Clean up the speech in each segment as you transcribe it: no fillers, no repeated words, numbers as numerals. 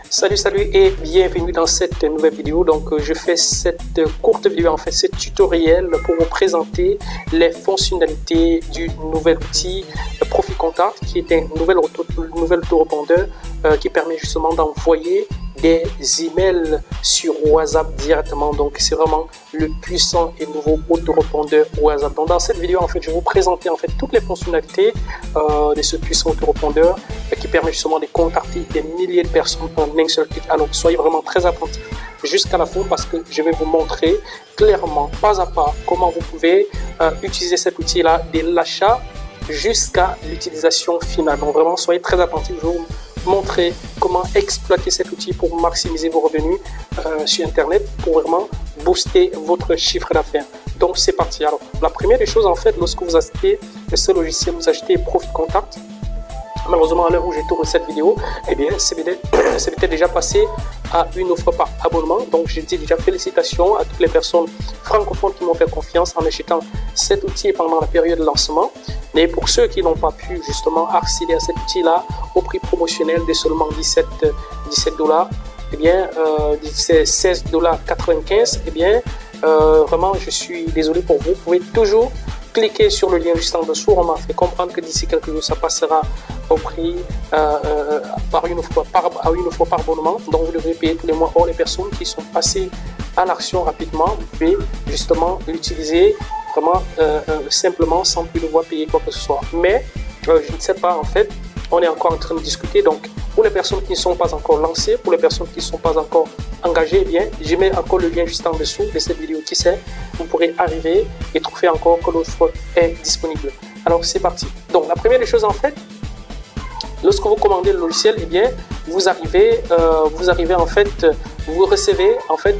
Salut et bienvenue dans cette nouvelle vidéo. Donc je fais cette courte vidéo, en fait ce tutoriel pour vous présenter les fonctionnalités du nouvel outil ProfiContact, qui est un nouvel autorépondeur qui permet justement d'envoyer des emails sur WhatsApp directement. Donc c'est vraiment le puissant et nouveau autorépondeur WhatsApp. Donc dans cette vidéo, en fait, je vais vous présenter en fait toutes les fonctionnalités de ce puissant autorépondeur qui permet justement de contacter des milliers de personnes en un seul clic. Alors soyez vraiment très attentifs jusqu'à la fin, parce que je vais vous montrer clairement, pas à pas, comment vous pouvez utiliser cet outil là de l'achat jusqu'à l'utilisation finale. Donc vraiment soyez très attentifs. Je vais vous montrer comment exploiter cet outil pour maximiser vos revenus sur internet, pour vraiment booster votre chiffre d'affaires. Donc c'est parti. Alors la première des choses, en fait, lorsque vous achetez ce logiciel, vous achetez ProfiContact, malheureusement à l'heure où je tourne cette vidéo, eh bien c'est peut-être déjà passé à une offre par abonnement. Donc je dis déjà félicitations à toutes les personnes francophones qui m'ont fait confiance en achetant cet outil pendant la période de lancement. Mais pour ceux qui n'ont pas pu justement accéder à cet outil là au prix promotionnel de seulement 17 $, eh bien c'est 16,95 $, eh bien vraiment je suis désolé pour vous. Vous pouvez toujours cliquer sur le lien juste en dessous. On m'a fait comprendre que d'ici quelques jours ça passera au prix par une offre par abonnement. Donc vous devrez payer tous les mois. Or les personnes qui sont passées à l'action rapidement, vous pouvez justement l'utiliser vraiment simplement sans plus devoir payer quoi que ce soit. Mais je ne sais pas, en fait, on est encore en train de discuter. Donc pour les personnes qui ne sont pas encore lancées, pour les personnes qui ne sont pas encore engagées, eh bien je mets encore le lien juste en dessous de cette vidéo. Qui sait, vous pourrez arriver et trouver encore que l'offre est disponible. Alors c'est parti. Donc la première des choses, en fait, lorsque vous commandez le logiciel, eh bien vous arrivez en fait, vous recevez en fait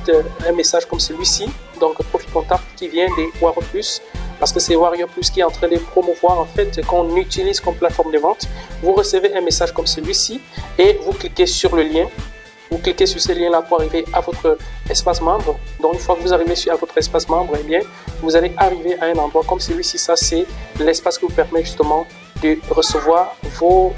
un message comme celui-ci, donc ProfiContact, qui vient des Warrior Plus, parce que c'est Warrior Plus qui est en train de promouvoir en fait qu'on utilise comme plateforme de vente. Vous recevez un message comme celui-ci et vous cliquez sur le lien. Vous cliquez sur ce lien là pour arriver à votre espace membre. Donc une fois que vous arrivez à votre espace membre, eh bien vous allez arriver à un endroit comme celui-ci. Ça, c'est l'espace qui vous permet justement de recevoir vos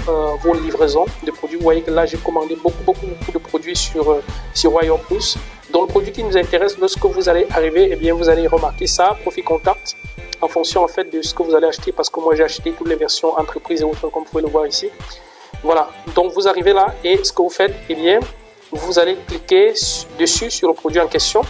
livraisons de produits. Vous voyez que là j'ai commandé beaucoup de produits sur Warrior Plus. Donc le produit qui nous intéresse, lorsque vous allez arriver, eh bien vous allez remarquer ça, ProfiContact, en fonction en fait de ce que vous allez acheter, parce que moi j'ai acheté toutes les versions entreprise et autres, comme vous pouvez le voir ici. Voilà, donc vous arrivez là et ce que vous faites, eh bien vous allez cliquer dessus sur le produit en question.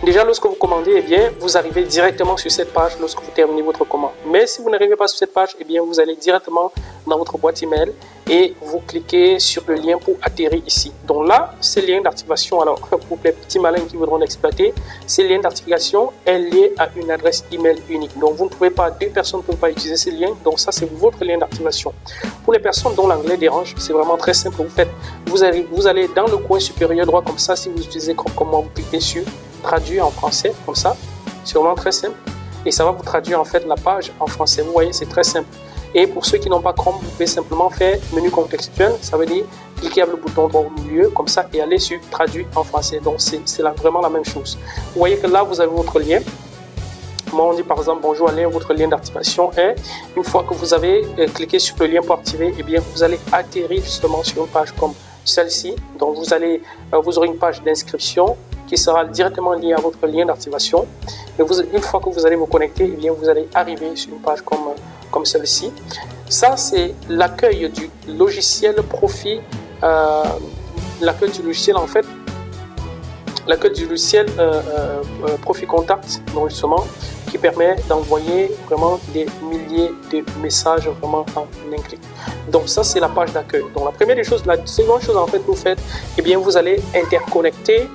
Déjà, lorsque vous commandez, eh bien, vous arrivez directement sur cette page lorsque vous terminez votre commande. Mais si vous n'arrivez pas sur cette page, eh bien, vous allez directement dans votre boîte email et vous cliquez sur le lien pour atterrir ici. Donc là, ce lien d'activation, alors pour les petits malins qui voudront l'exploiter, ce lien d'activation est lié à une adresse email unique. Donc vous ne pouvez pas, deux personnes ne peuvent pas utiliser ce lien. Donc ça, c'est votre lien d'activation. Pour les personnes dont l'anglais dérange, c'est vraiment très simple. Vous allez dans le coin supérieur droit comme ça. Si vous utilisez comme moi, vous cliquez sur traduire en français, comme ça, c'est vraiment très simple et ça va vous traduire en fait la page en français. Vous voyez, c'est très simple. Et pour ceux qui n'ont pas Chrome, vous pouvez simplement faire menu contextuel, ça veut dire cliquer avec le bouton droit au milieu comme ça et aller sur traduire en français. Donc c'est vraiment la même chose. Vous voyez que là vous avez votre lien. Moi on dit par exemple bonjour Alain, votre lien d'activation est, une fois que vous avez cliqué sur le lien pour activer, et bien vous allez atterrir justement sur une page comme celle-ci. Donc vous aurez une page d'inscription qui sera directement lié à votre lien d'activation. Et une fois que vous allez vous connecter, eh bien, vous allez arriver sur une page comme celle-ci. Ça, c'est l'accueil du logiciel l'accueil du logiciel en fait, l'accueil du logiciel ProfiContact, donc justement, qui permet d'envoyer vraiment des milliers de messages vraiment en un clic. Donc ça, c'est la page d'accueil. Donc la première des choses, la seconde chose en fait que vous faites, eh bien, vous allez interconnecter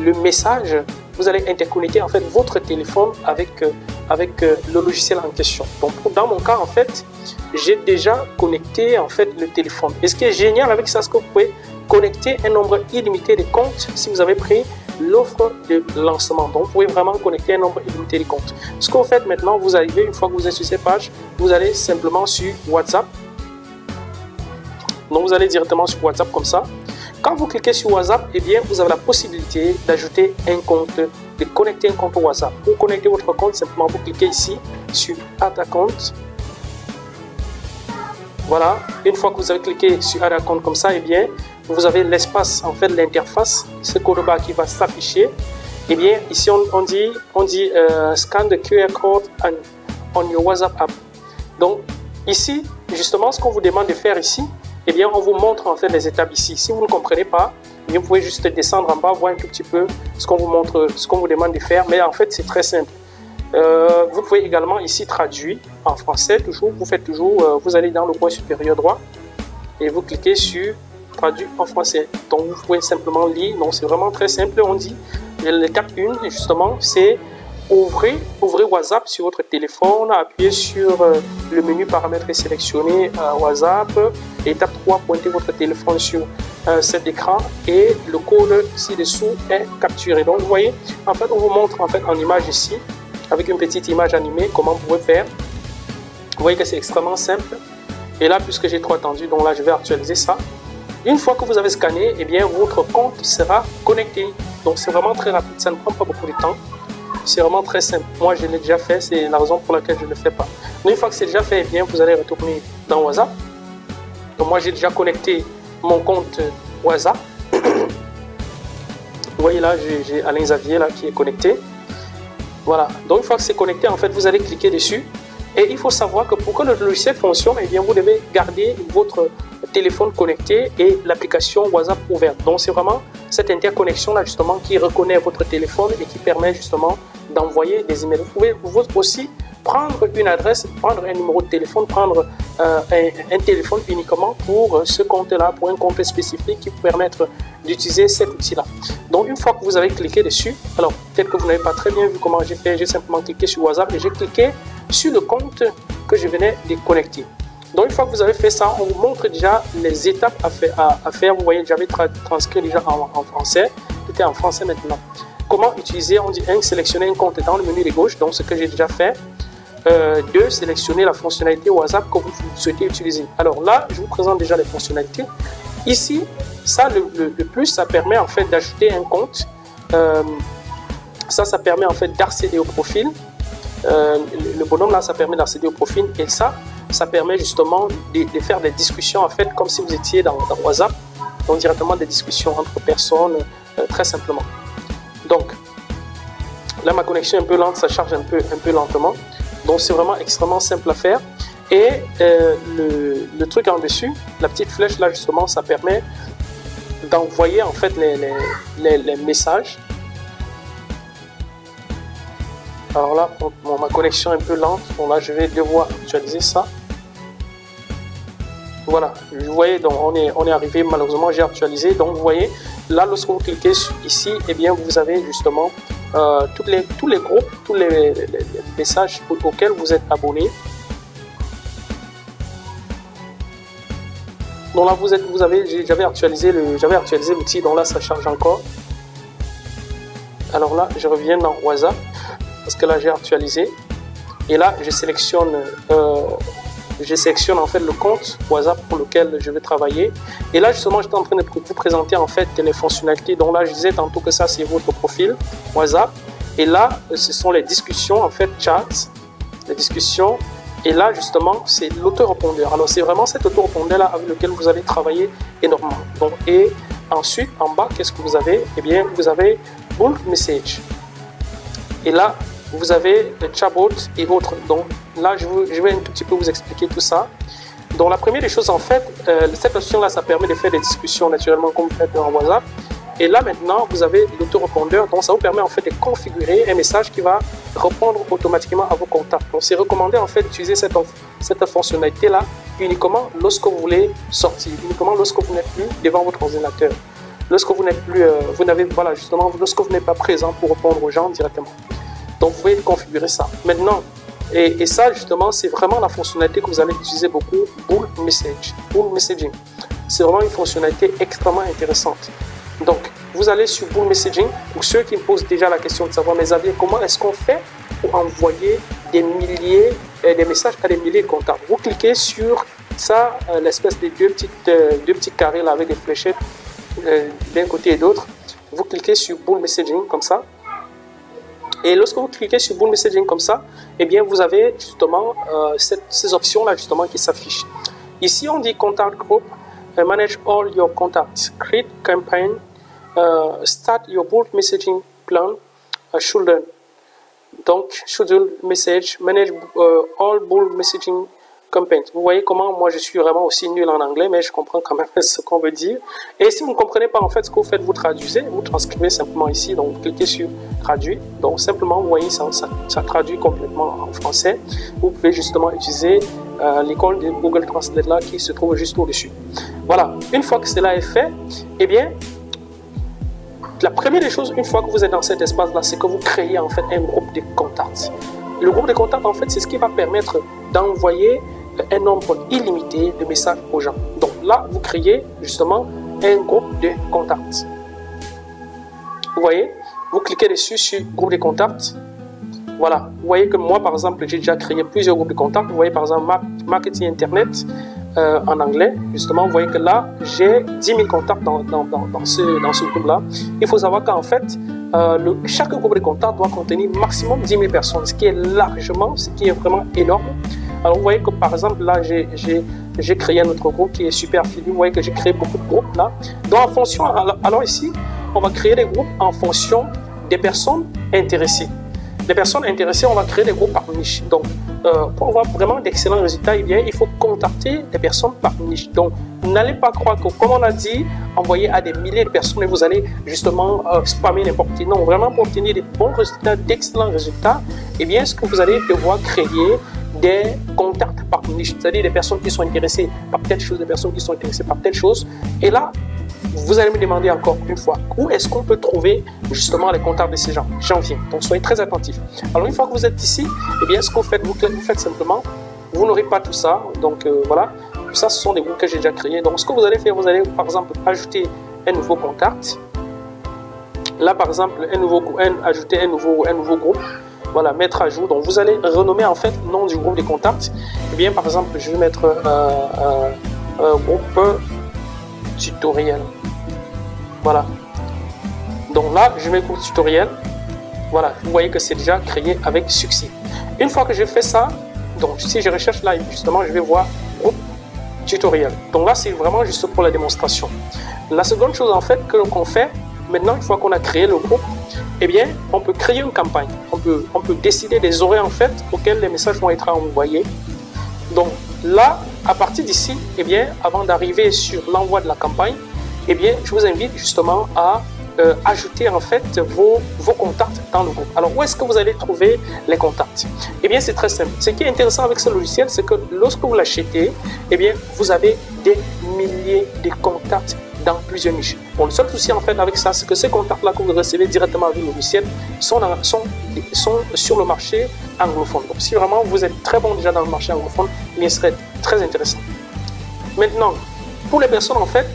le message, vous allez interconnecter en fait votre téléphone avec le logiciel en question. Donc dans mon cas, en fait, j'ai déjà connecté en fait le téléphone. Et ce qui est génial avec ça, c'est que vous pouvez connecter un nombre illimité de comptes si vous avez pris l'offre de lancement. Donc vous pouvez vraiment connecter un nombre illimité de comptes. Ce que vous faites maintenant, vous arrivez, une fois que vous êtes sur cette page, vous allez simplement sur WhatsApp. Donc vous allez directement sur WhatsApp comme ça. Quand vous cliquez sur WhatsApp, eh bien, vous avez la possibilité d'ajouter un compte, de connecter un compte au WhatsApp. Pour connecter votre compte, simplement vous cliquez ici sur Add Account. Voilà, une fois que vous avez cliqué sur Add Account comme ça, eh bien, vous avez l'espace, en fait, l'interface, ce code barre qui va s'afficher. Et bien, ici, on dit scan the QR code on your WhatsApp app. Donc, ici, justement, ce qu'on vous demande de faire ici, eh bien, on vous montre en fait les étapes ici. Si vous ne comprenez pas, eh bien, vous pouvez juste descendre en bas, voir un tout petit peu ce qu'on vous montre, ce qu'on vous demande de faire. Mais en fait, c'est très simple. Vous pouvez également ici traduire en français. Toujours, vous faites toujours, vous allez dans le coin supérieur droit et vous cliquez sur traduire en français. Donc, vous pouvez simplement lire. Donc, c'est vraiment très simple. On dit l'étape 1, justement, c'est ouvrez WhatsApp sur votre téléphone, appuyez sur le menu paramètres et sélectionnez WhatsApp. Étape 3, pointez votre téléphone sur cet écran et le code ci-dessous est capturé. Donc, vous voyez, en fait, on vous montre en fait en image ici, avec une petite image animée, comment vous pouvez faire. Vous voyez que c'est extrêmement simple. Et là, puisque j'ai trop attendu, donc là, je vais actualiser ça. Une fois que vous avez scanné, eh bien, votre compte sera connecté. Donc, c'est vraiment très rapide, ça ne prend pas beaucoup de temps. C'est vraiment très simple. Moi, je l'ai déjà fait, c'est la raison pour laquelle je ne le fais pas. Mais une fois que c'est déjà fait, eh bien, vous allez retourner dans WhatsApp. Donc, moi, j'ai déjà connecté mon compte WhatsApp. Vous voyez là, j'ai Alain Xavier là, qui est connecté. Voilà. Donc, une fois que c'est connecté, en fait, vous allez cliquer dessus. Et il faut savoir que pour que le logiciel fonctionne, eh bien, vous devez garder votre téléphone connecté et l'application WhatsApp ouverte. Donc, c'est vraiment cette interconnexion-là, justement, qui reconnaît votre téléphone et qui permet, justement, d'envoyer des emails. Vous pouvez aussi prendre une adresse, prendre un numéro de téléphone, prendre un téléphone uniquement pour ce compte-là, pour un compte spécifique qui vous permettre d'utiliser cet outil-là. Donc, une fois que vous avez cliqué dessus, alors, peut-être que vous n'avez pas très bien vu comment j'ai fait, j'ai simplement cliqué sur WhatsApp et j'ai cliqué sur le compte que je venais de connecter. Donc, une fois que vous avez fait ça, on vous montre déjà les étapes à faire. Vous voyez, j'avais transcrit déjà en français. Tout est en français maintenant. Comment utiliser, on dit 1, sélectionner un compte dans le menu de gauche, donc ce que j'ai déjà fait. 2, sélectionner la fonctionnalité WhatsApp que vous souhaitez utiliser. Alors là, je vous présente déjà les fonctionnalités. Ici, ça, le plus, ça permet en fait d'ajouter un compte. Ça permet en fait d'accéder au profil. Le bonhomme là, ça permet d'accéder au profil. Et ça permet justement de faire des discussions en fait comme si vous étiez dans WhatsApp. Donc directement des discussions entre personnes, très simplement. Donc, là, ma connexion est un peu lente, ça charge un peu lentement. Donc, c'est vraiment extrêmement simple à faire. Et le truc en dessus, la petite flèche là, justement, ça permet d'envoyer en fait les messages. Alors là, bon, ma connexion est un peu lente. Bon, là, je vais devoir actualiser ça. Voilà, vous voyez, donc on est arrivé, malheureusement, j'ai actualisé. Donc, vous voyez, là, lorsque vous cliquez ici, eh bien, vous avez justement tous les groupes, tous les messages auxquels vous êtes abonné. Donc là, j'avais actualisé l'outil, donc là, ça charge encore. Alors là, je reviens dans WhatsApp, parce que là, j'ai actualisé. Et là, je sélectionne en fait le compte WhatsApp pour lequel je vais travailler. Et là, justement, j'étais en train de vous présenter en fait les fonctionnalités. Donc là, je disais tantôt que ça, c'est votre profil WhatsApp. Et là, ce sont les discussions, en fait, chats, les discussions. Et là, justement, c'est l'autorépondeur. Alors, c'est vraiment cet autorépondeur-là avec lequel vous allez travailler énormément. Donc, et ensuite, en bas, qu'est-ce que vous avez? Eh bien, vous avez bulk message. Et là, vous avez le chatbot et autres. Donc là, je vais un tout petit peu vous expliquer tout ça. Donc la première des choses, en fait, cette option-là, ça permet de faire des discussions naturellement comme vous faites dans WhatsApp. Et là, maintenant, vous avez l'autorépondeur. Donc ça vous permet en fait de configurer un message qui va répondre automatiquement à vos contacts. Donc c'est recommandé en fait d'utiliser cette fonctionnalité-là uniquement lorsque vous voulez sortir, uniquement lorsque vous n'êtes plus devant votre ordinateur. Lorsque vous n'êtes plus, voilà, justement, lorsque vous n'êtes pas présent pour répondre aux gens directement. Donc, vous pouvez configurer ça. Maintenant, et ça, justement, c'est vraiment la fonctionnalité que vous allez utiliser beaucoup, Bulk Messaging. C'est vraiment une fonctionnalité extrêmement intéressante. Donc, vous allez sur Bulk Messaging. Pour ceux qui me posent déjà la question de savoir, mais Xavier, comment est-ce qu'on fait pour envoyer des messages à des milliers de contacts? Vous cliquez sur ça, l'espèce de deux petits carrés là avec des fléchettes d'un côté et d'autre. Vous cliquez sur Bulk Messaging comme ça. Et lorsque vous cliquez sur Bulk Messaging comme ça, eh bien, vous avez justement ces options-là justement qui s'affichent. Ici, on dit Contact Group. manage all your contacts, create campaign, start your bulk messaging plan, schedule. Donc, schedule message, manage all bulk messaging campaigns. Vous voyez comment moi je suis vraiment aussi nul en anglais, mais je comprends quand même ce qu'on veut dire. Et si vous ne comprenez pas en fait ce que vous faites, vous traduisez, vous transcrivez simplement ici, donc cliquez sur traduire. Donc simplement, vous voyez, ça traduit complètement en français. Vous pouvez justement utiliser l'icône de Google Translate là qui se trouve juste au-dessus. Voilà, une fois que cela est fait, eh bien, la première des choses, une fois que vous êtes dans cet espace-là, c'est que vous créez en fait un groupe de contacts. Le groupe de contacts, en fait, c'est ce qui va permettre d'envoyer un nombre illimité de messages aux gens. Donc là, vous créez justement un groupe de contacts. Vous voyez, vous cliquez dessus sur groupe de contacts. Voilà, vous voyez que moi, par exemple, j'ai déjà créé plusieurs groupes de contacts. Vous voyez, par exemple, marketing internet en anglais. Justement, vous voyez que là, j'ai 10 000 contacts dans ce groupe-là. Il faut savoir qu'en fait, chaque groupe de contacts doit contenir maximum 10 000 personnes, ce qui est largement, ce qui est vraiment énorme. Alors, vous voyez que par exemple, là, j'ai créé un autre groupe qui est super fini. Vous voyez que j'ai créé beaucoup de groupes là. Donc, en fonction, alors ici, on va créer des groupes en fonction des personnes intéressées. Les personnes intéressées, on va créer des groupes par niche. Donc, pour avoir vraiment d'excellents résultats, eh bien, il faut contacter des personnes par niche. Donc, n'allez pas croire que, comme on l'a dit, envoyer à des milliers de personnes et vous allez justement spammer n'importe qui. Non, vraiment pour obtenir des bons résultats, d'excellents résultats, eh bien, ce que vous allez devoir créer des contacts par niche, c'est-à-dire des personnes qui sont intéressées par telle chose, des personnes qui sont intéressées par telle chose. Et là, vous allez me demander encore une fois, où est-ce qu'on peut trouver justement les contacts de ces gens? J'en viens, donc soyez très attentifs. Alors une fois que vous êtes ici, eh bien ce que vous faites simplement, vous n'aurez pas tout ça, donc voilà, ça ce sont des groupes que j'ai déjà créés. Donc ce que vous allez faire, vous allez par exemple ajouter un nouveau contact. Là par exemple, ajouter un nouveau groupe, voilà, mettre à jour. Donc vous allez renommer en fait le nom du groupe de contacts. Eh bien par exemple, je vais mettre groupe tutoriel. Voilà. Donc là, je mets groupe tutoriel. Voilà, vous voyez que c'est déjà créé avec succès. Une fois que j'ai fait ça, donc si je recherche là, justement, je vais voir groupe tutoriel. Donc là, c'est vraiment juste pour la démonstration. La seconde chose en fait qu'on fait, maintenant, une fois qu'on a créé le groupe, eh bien, on peut créer une campagne. On peut décider des horaires en fait auxquels les messages vont être envoyés. Donc là, à partir d'ici, eh bien, avant d'arriver sur l'envoi de la campagne, eh bien, je vous invite justement à ajouter en fait vos contacts dans le groupe. Alors, où est-ce que vous allez trouver les contacts? Eh bien, c'est très simple. Ce qui est intéressant avec ce logiciel, c'est que lorsque vous l'achetez, eh bien, vous avez des milliers de contacts dans plusieurs niches. Bon, le seul souci en fait avec ça, c'est que ces contacts-là que vous recevez directement avec le logiciel sont sur le marché anglophone. Donc, si vraiment vous êtes très bon déjà dans le marché anglophone, il serait très intéressant. Maintenant, pour les personnes en fait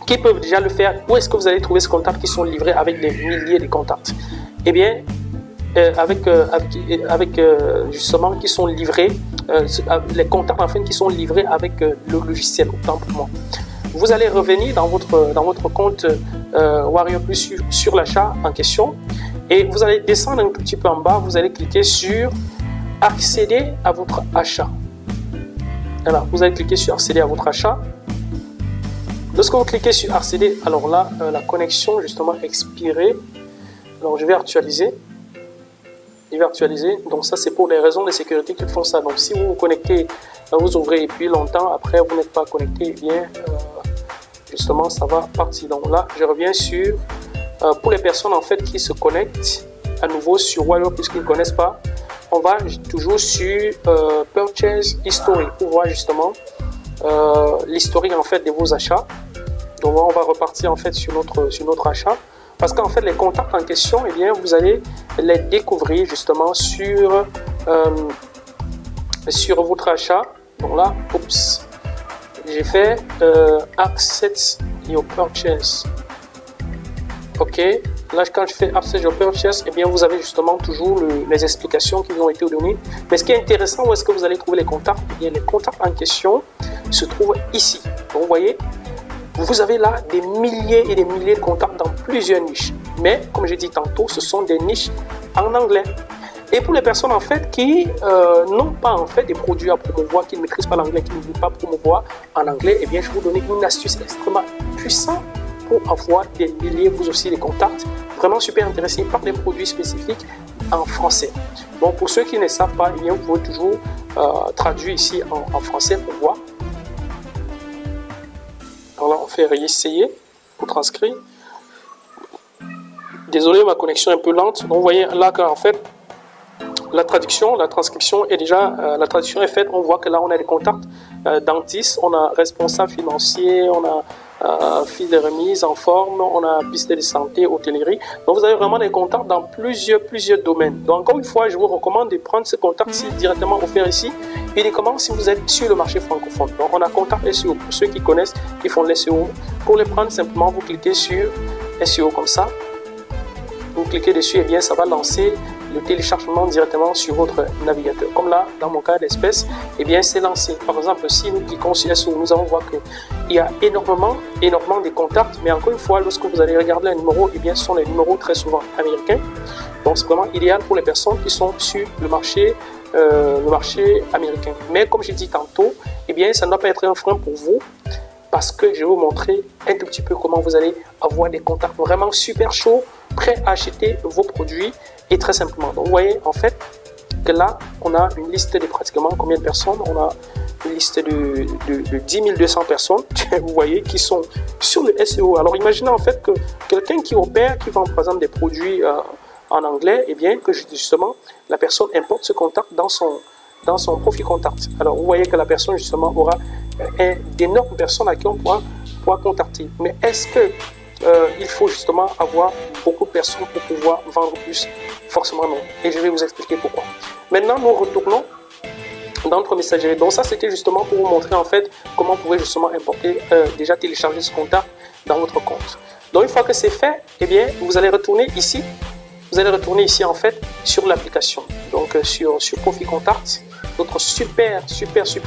qui peuvent déjà le faire, où est-ce que vous allez trouver ces contacts qui sont livrés avec des milliers de contacts? Eh bien, justement qui sont livrés, les contacts en fait qui sont livrés avec le logiciel, autant pour moi. Vous allez revenir dans votre compte Warrior Plus sur l'achat en question et vous allez descendre un tout petit peu en bas, vous allez cliquer sur accéder à votre achat. Alors, vous allez cliquer sur accéder à votre achat. Lorsque vous cliquez sur accéder, alors là, la connexion justement expirée. Alors, je vais actualiser. Donc, ça, c'est pour des raisons de sécurité qu'ils font ça. Donc, si vous vous connectez, vous ouvrez et puis longtemps, après, vous n'êtes pas connecté, eh bien, justement, ça va partir. Donc là, je reviens sur, pour les personnes en fait qui se connectent à nouveau sur Warrior puisqu'ils ne connaissent pas, on va toujours sur Purchase History pour voir justement l'historique en fait de vos achats. Donc on va repartir en fait sur notre achat parce qu'en fait les contacts en question, eh bien, vous allez les découvrir justement sur votre achat. Donc là, oups, j'ai fait Access Your Purchase. Ok, là quand je fais Access Your Purchase, eh bien vous avez justement toujours les explications qui vous ont été données. Mais ce qui est intéressant, où est-ce que vous allez trouver les contacts? Eh bien, les contacts en question se trouvent ici. Donc vous voyez, vous avez là des milliers et des milliers de contacts dans plusieurs niches. Mais comme j'ai dit tantôt, ce sont des niches en anglais. Et pour les personnes en fait qui n'ont pas en fait des produits à promouvoir, qui ne maîtrisent pas l'anglais, qui ne veulent pas promouvoir en anglais, eh bien je vais vous donner une astuce extrêmement puissante pour avoir des milliers, vous aussi, des contacts vraiment super intéressés par des produits spécifiques en français. Donc pour ceux qui ne savent pas, eh bien, vous pouvez toujours traduire ici en français pour voir. Alors là, on fait réessayer pour transcrire. Désolé, ma connexion est un peu lente. Donc vous voyez là qu'en fait, la transcription est déjà, la traduction est faite. On voit que là, on a des contacts dentistes, on a responsable financier, on a fil de remise en forme, on a piste de santé, hôtellerie. Donc, vous avez vraiment des contacts dans plusieurs domaines. Donc, encore une fois, je vous recommande de prendre ce contact-ci directement offert ici, uniquement si vous êtes sur le marché francophone. Donc, on a contact SEO. Pour ceux qui connaissent, qui font l'SEO, pour les prendre, simplement, vous cliquez sur SEO comme ça. Vous cliquez dessus, et bien, ça va lancer le téléchargement directement sur votre navigateur. Comme là, dans mon cas d'espèce, eh bien, c'est lancé. Par exemple, si nous cliquons sur SEO, nous allons voir qu'il y a énormément de contacts. Mais encore une fois, lorsque vous allez regarder les numéros, eh bien, ce sont les numéros très souvent américains. Donc, c'est vraiment idéal pour les personnes qui sont sur le marché américain. Mais comme j'ai dit tantôt, eh bien, ça ne doit pas être un frein pour vous, parce que je vais vous montrer un tout petit peu comment vous allez avoir des contacts vraiment super chauds, prêts à acheter vos produits, et très simplement. Donc vous voyez en fait que là, on a une liste de pratiquement combien de personnes? On a une liste de 10 200 personnes, vous voyez, qui sont sur le SEO. Alors imaginez en fait que quelqu'un qui opère, qui vend par exemple des produits en anglais, et bien que justement la personne importe ce contact dans son profil contact. Alors vous voyez que la personne justement aura d'énormes personnes à qui on pourra contacter. Mais est-ce que il faut justement avoir beaucoup de personnes pour pouvoir vendre plus? Forcément non. Et je vais vous expliquer pourquoi. Maintenant, nous retournons dans notre messagerie. Donc ça, c'était justement pour vous montrer en fait comment vous pouvez justement importer, déjà télécharger ce contact dans votre compte. Donc une fois que c'est fait, eh bien, vous allez retourner ici. Vous allez retourner ici en fait sur l'application. Donc sur Profil Contact, notre super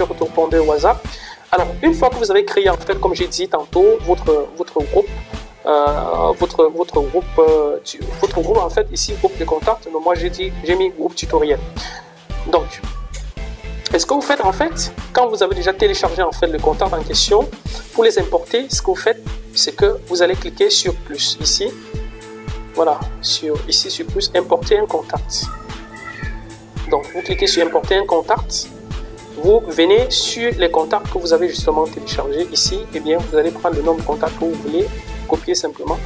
autorépondeur WhatsApp. Alors une fois que vous avez créé en fait, comme j'ai dit tantôt, votre groupe, votre groupe en fait ici, groupe de contacts. Donc moi j'ai mis groupe tutoriel. Donc ce que vous faites en fait, quand vous avez déjà téléchargé en fait le contact en question, pour les importer, ce que vous faites, c'est que vous allez cliquer sur plus ici. Voilà, ici sur plus, importer un contact. Donc vous cliquez sur importer un contact. Vous venez sur les contacts que vous avez justement téléchargés ici. Et bien vous allez prendre le nombre de contacts que vous voulez, copier simplement.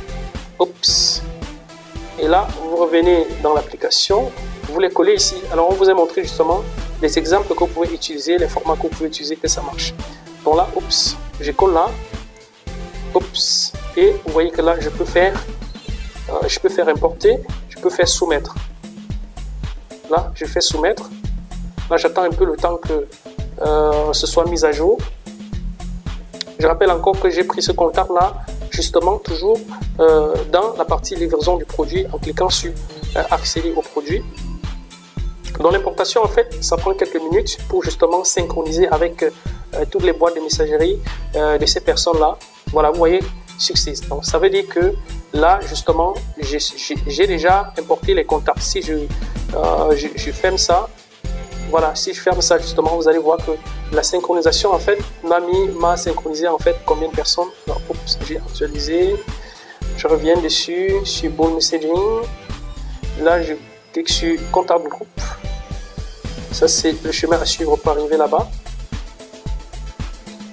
Oups. Et là, vous revenez dans l'application. Vous les collez ici. Alors, on vous a montré justement les exemples que vous pouvez utiliser, les formats que vous pouvez utiliser, que ça marche. Donc là, oups, je colle là. Oups. Et vous voyez que là, je peux faire importer, je peux faire soumettre. Là, je fais soumettre. Là, j'attends un peu le temps que ce soit mis à jour. Je rappelle encore que j'ai pris ce contact-là, justement, toujours dans la partie livraison du produit, en cliquant sur accéder au produit. Dans l'importation, en fait, ça prend quelques minutes pour justement synchroniser avec toutes les boîtes de messagerie de ces personnes-là. Voilà, vous voyez, succès. Donc, ça veut dire que là, justement, j'ai déjà importé les contacts. Si je ferme ça, voilà, si je ferme ça, justement, vous allez voir que la synchronisation, en fait, m'a synchronisé, en fait, combien de personnes. Alors, oups, j'ai actualisé. Je reviens dessus, sur Ball Messaging. Là, je clique sur contact de groupe. Ça, c'est le chemin à suivre pour arriver là-bas.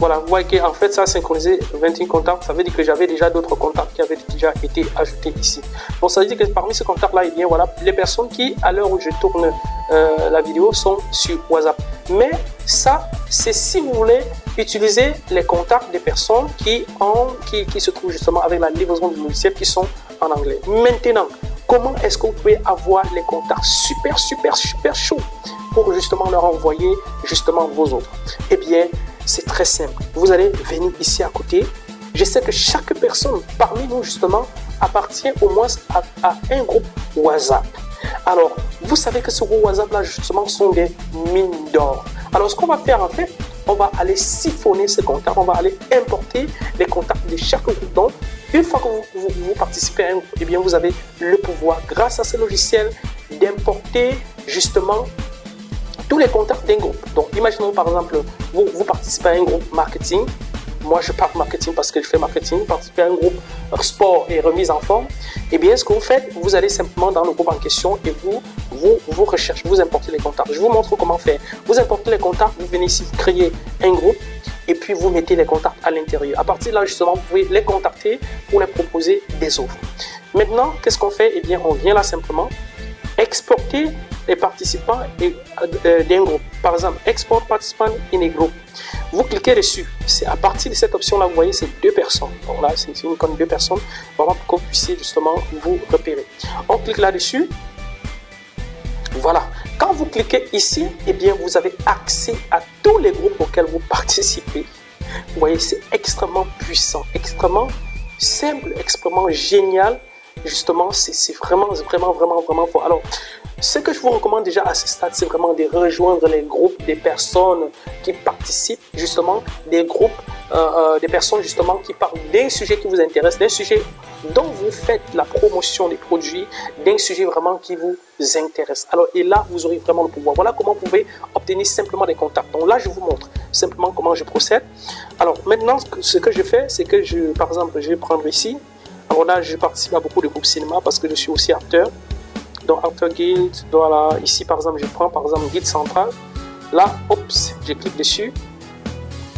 Voilà, vous voyez qu'en fait, ça a synchronisé 21 contacts. Ça veut dire que j'avais déjà d'autres contacts qui avaient déjà été ajoutés ici. Donc, ça veut dire que parmi ces contacts-là, eh bien, voilà, les personnes qui, à l'heure où je tourne la vidéo, sont sur WhatsApp. Mais ça, c'est si vous voulez utiliser les contacts des personnes qui se trouvent justement avec la livraison du logiciel qui sont en anglais. Maintenant, comment est-ce que vous pouvez avoir les contacts super chauds pour justement leur envoyer justement vos offres? Eh bien, c'est très simple. Vous allez venir ici à côté. Je sais que chaque personne parmi nous justement appartient au moins à un groupe WhatsApp. Alors, vous savez que ce groupe WhatsApp là justement sont des mines d'or. Alors, ce qu'on va faire en fait, on va aller siphonner ces contacts. On va aller importer les contacts de chaque groupe. Donc, une fois que vous participez à un groupe, eh bien, vous avez le pouvoir, grâce à ce logiciel, d'importer justement tous les contacts d'un groupe. Donc, imaginons par exemple, vous participez à un groupe marketing. Moi, je parle marketing parce que je fais marketing. Vous participez à un groupe sport et remise en forme. Eh bien, ce que vous faites, vous allez simplement dans le groupe en question et vous recherchez, vous importez les contacts. Je vous montre comment faire. Vous importez les contacts, vous venez ici créer un groupe et puis vous mettez les contacts à l'intérieur. À partir de là, justement, vous pouvez les contacter pour les proposer des offres. Maintenant, qu'est-ce qu'on fait? Eh bien, on vient là simplement exporter les participants d'un groupe. Par exemple, export participant in a group. Vous cliquez dessus. C'est à partir de cette option-là, vous voyez, c'est 2 personnes. Donc là, c'est une icône de 2 personnes, vraiment pour que vous puissiez justement vous repérer. On clique là-dessus. Voilà. Quand vous cliquez ici, eh bien, vous avez accès à tous les groupes auxquels vous participez. Vous voyez, c'est extrêmement puissant, extrêmement simple, extrêmement génial. Justement, c'est vraiment fort. Alors, ce que je vous recommande déjà à ce stade, c'est vraiment de rejoindre les groupes des personnes qui participent, justement, des groupes, des personnes justement qui parlent d'un sujet qui vous intéresse, d'un sujet dont vous faites la promotion des produits, d'un sujet vraiment qui vous intéresse. Alors, et là, vous aurez vraiment le pouvoir. Voilà comment vous pouvez obtenir simplement des contacts. Donc là, je vous montre simplement comment je procède. Alors, maintenant, ce que je fais, c'est que par exemple, je vais prendre ici. Alors là, je participe à beaucoup de groupes cinéma parce que je suis aussi acteur. Donc, Acteur Guild, voilà. Ici, par exemple, je prends par exemple Guide Central. Là, oups, je clique dessus.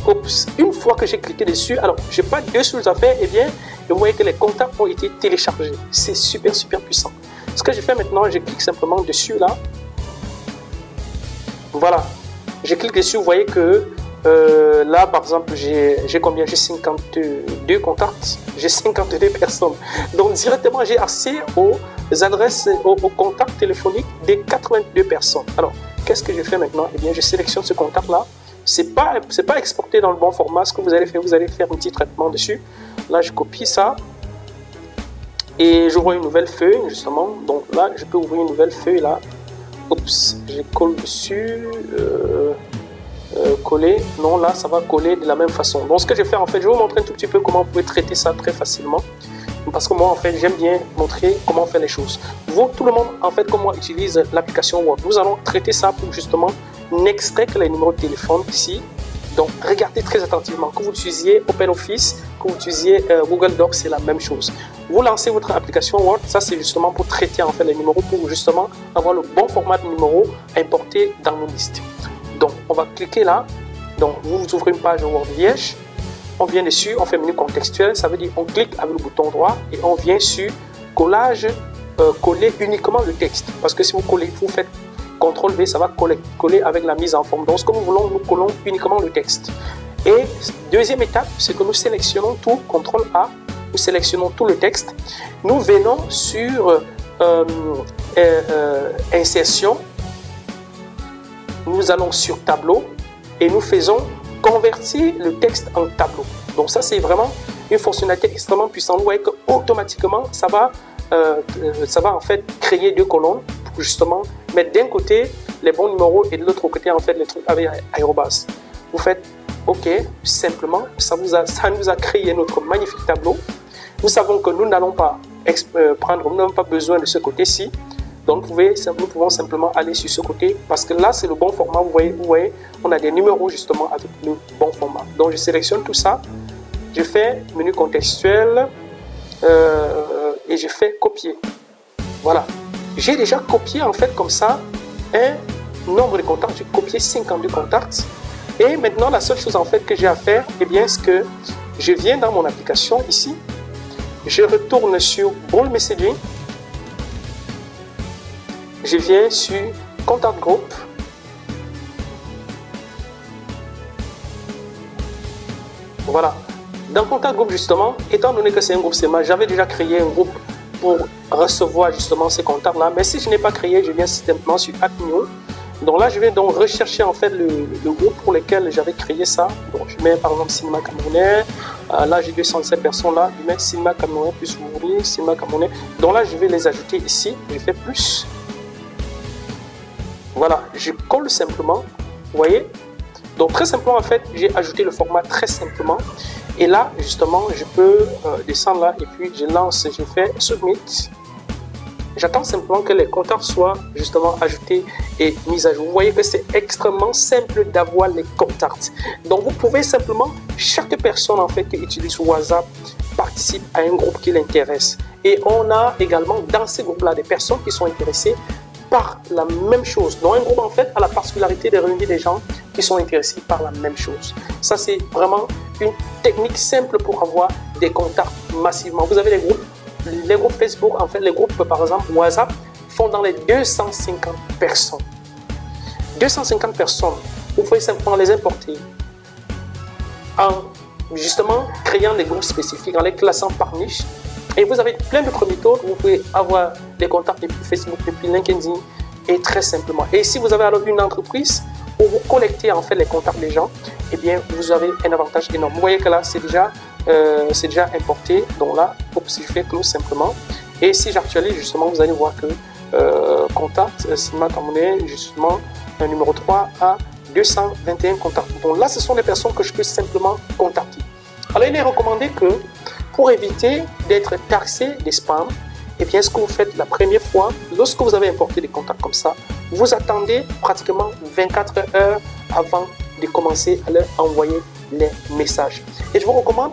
Oups, une fois que j'ai cliqué dessus, alors, je n'ai pas deux choses à faire, et bien, vous voyez que les contacts ont été téléchargés. C'est super puissant. Ce que je fais maintenant, je clique simplement dessus, là. Voilà. Je clique dessus, vous voyez que là, par exemple, j'ai combien? J'ai 52 contacts. J'ai 52 personnes. Donc, directement, j'ai accès aux adresses, aux contacts téléphoniques des 82 personnes. Alors, qu'est-ce que je fais maintenant? Eh bien, je sélectionne ce contact-là. C'est pas exporté dans le bon format. Ce que vous allez faire un petit traitement dessus. Là, je copie ça. Et j'ouvre une nouvelle feuille, justement. Donc là, je peux ouvrir une nouvelle feuille, là. Oups, je colle dessus. Coller. Non, là, ça va coller de la même façon. Donc, ce que je vais faire, en fait, je vais vous montrer un tout petit peu comment vous pouvez traiter ça très facilement. Parce que moi, en fait, j'aime bien montrer comment faire les choses. Vous, tout le monde, en fait, comme moi, utilise l'application Word. Nous allons traiter ça pour justement n'extraire que les numéros de téléphone ici. Donc, regardez très attentivement. Que vous utilisiez OpenOffice, que vous utilisiez Google Docs, c'est la même chose. Vous lancez votre application Word. Ça, c'est justement pour traiter, en fait, les numéros, pour justement avoir le bon format de numéro importé dans nos listes. Donc, on va cliquer là. Donc, vous ouvrez une page Word vierge. On vient dessus, on fait menu contextuel. Ça veut dire on clique avec le bouton droit et on vient sur collage, coller uniquement le texte. Parce que si vous collez, vous faites CTRL V, ça va coller avec la mise en forme. Donc, ce que nous voulons, nous collons uniquement le texte. Et deuxième étape, c'est que nous sélectionnons tout, CTRL A, nous sélectionnons tout le texte. Nous venons sur insertion. Nous allons sur tableau et nous faisons convertir le texte en tableau. Donc ça, c'est vraiment une fonctionnalité extrêmement puissante. Vous voyez qu'automatiquement, ça va en fait créer deux colonnes pour justement mettre d'un côté les bons numéros et de l'autre côté en fait les trucs avec arrobas. Vous faites OK, simplement, ça nous a créé notre magnifique tableau. Nous savons que nous n'allons pas nous n'avons pas besoin de ce côté-ci. Donc, nous pouvons simplement aller sur ce côté parce que là, c'est le bon format. Vous voyez, on a des numéros justement avec le bon format. Donc, je sélectionne tout ça. Je fais menu contextuel et je fais copier. Voilà. J'ai déjà copié en fait comme ça un nombre de contacts. J'ai copié 52 contacts. Et maintenant, la seule chose en fait que j'ai à faire, eh bien, c'est que je viens dans mon application ici. Je retourne sur Ball Messaging. Je viens sur Contact Group. Voilà. Dans Contact Group, justement, étant donné que c'est un groupe CMA, j'avais déjà créé un groupe pour recevoir justement ces contacts-là. Mais si je n'ai pas créé, je viens simplement sur Add New. Donc là, je vais donc rechercher en fait le groupe pour lequel j'avais créé ça. Donc je mets par exemple Cinéma Camerounais. Là, j'ai 207 personnes là. Je mets Cinéma Camerounais plus ouvrir, Cinéma Camerounais. Donc là, je vais les ajouter ici. Je fais plus. Voilà, je colle simplement, vous voyez. Donc très simplement en fait, j'ai ajouté le format très simplement. Et là, justement, je peux descendre là et puis je lance, je fais Submit. J'attends simplement que les contacts soient justement ajoutés et mis à jour. Vous voyez que c'est extrêmement simple d'avoir les contacts. Donc vous pouvez simplement, chaque personne en fait qui utilise WhatsApp participe à un groupe qui l'intéresse. Et on a également dans ces groupes-là des personnes qui sont intéressées par la même chose. Donc un groupe en fait a la particularité de réunir des gens qui sont intéressés par la même chose. Ça c'est vraiment une technique simple pour avoir des contacts massivement. Vous avez les groupes Facebook, en fait les groupes par exemple WhatsApp font dans les 250 personnes. 250 personnes, vous pouvez simplement les importer en justement créant des groupes spécifiques, en les classant par niche. Et vous avez plein d'autres méthodes. Vous pouvez avoir des contacts depuis Facebook, depuis LinkedIn et très simplement. Et si vous avez alors une entreprise où vous collectez en fait les contacts des gens, eh bien vous avez un avantage énorme. Vous voyez que là c'est déjà importé. Donc là, si je fais close simplement et si j'actualise justement, vous allez voir que contact Cinema Camerounais justement un numéro 3 à 221 contacts. Donc là, ce sont les personnes que je peux simplement contacter. Alors il est recommandé que pour éviter d'être taxé des spams, et bien ce que vous faites la première fois, lorsque vous avez importé des contacts comme ça, vous attendez pratiquement 24 heures avant de commencer à leur envoyer les messages. Et je vous recommande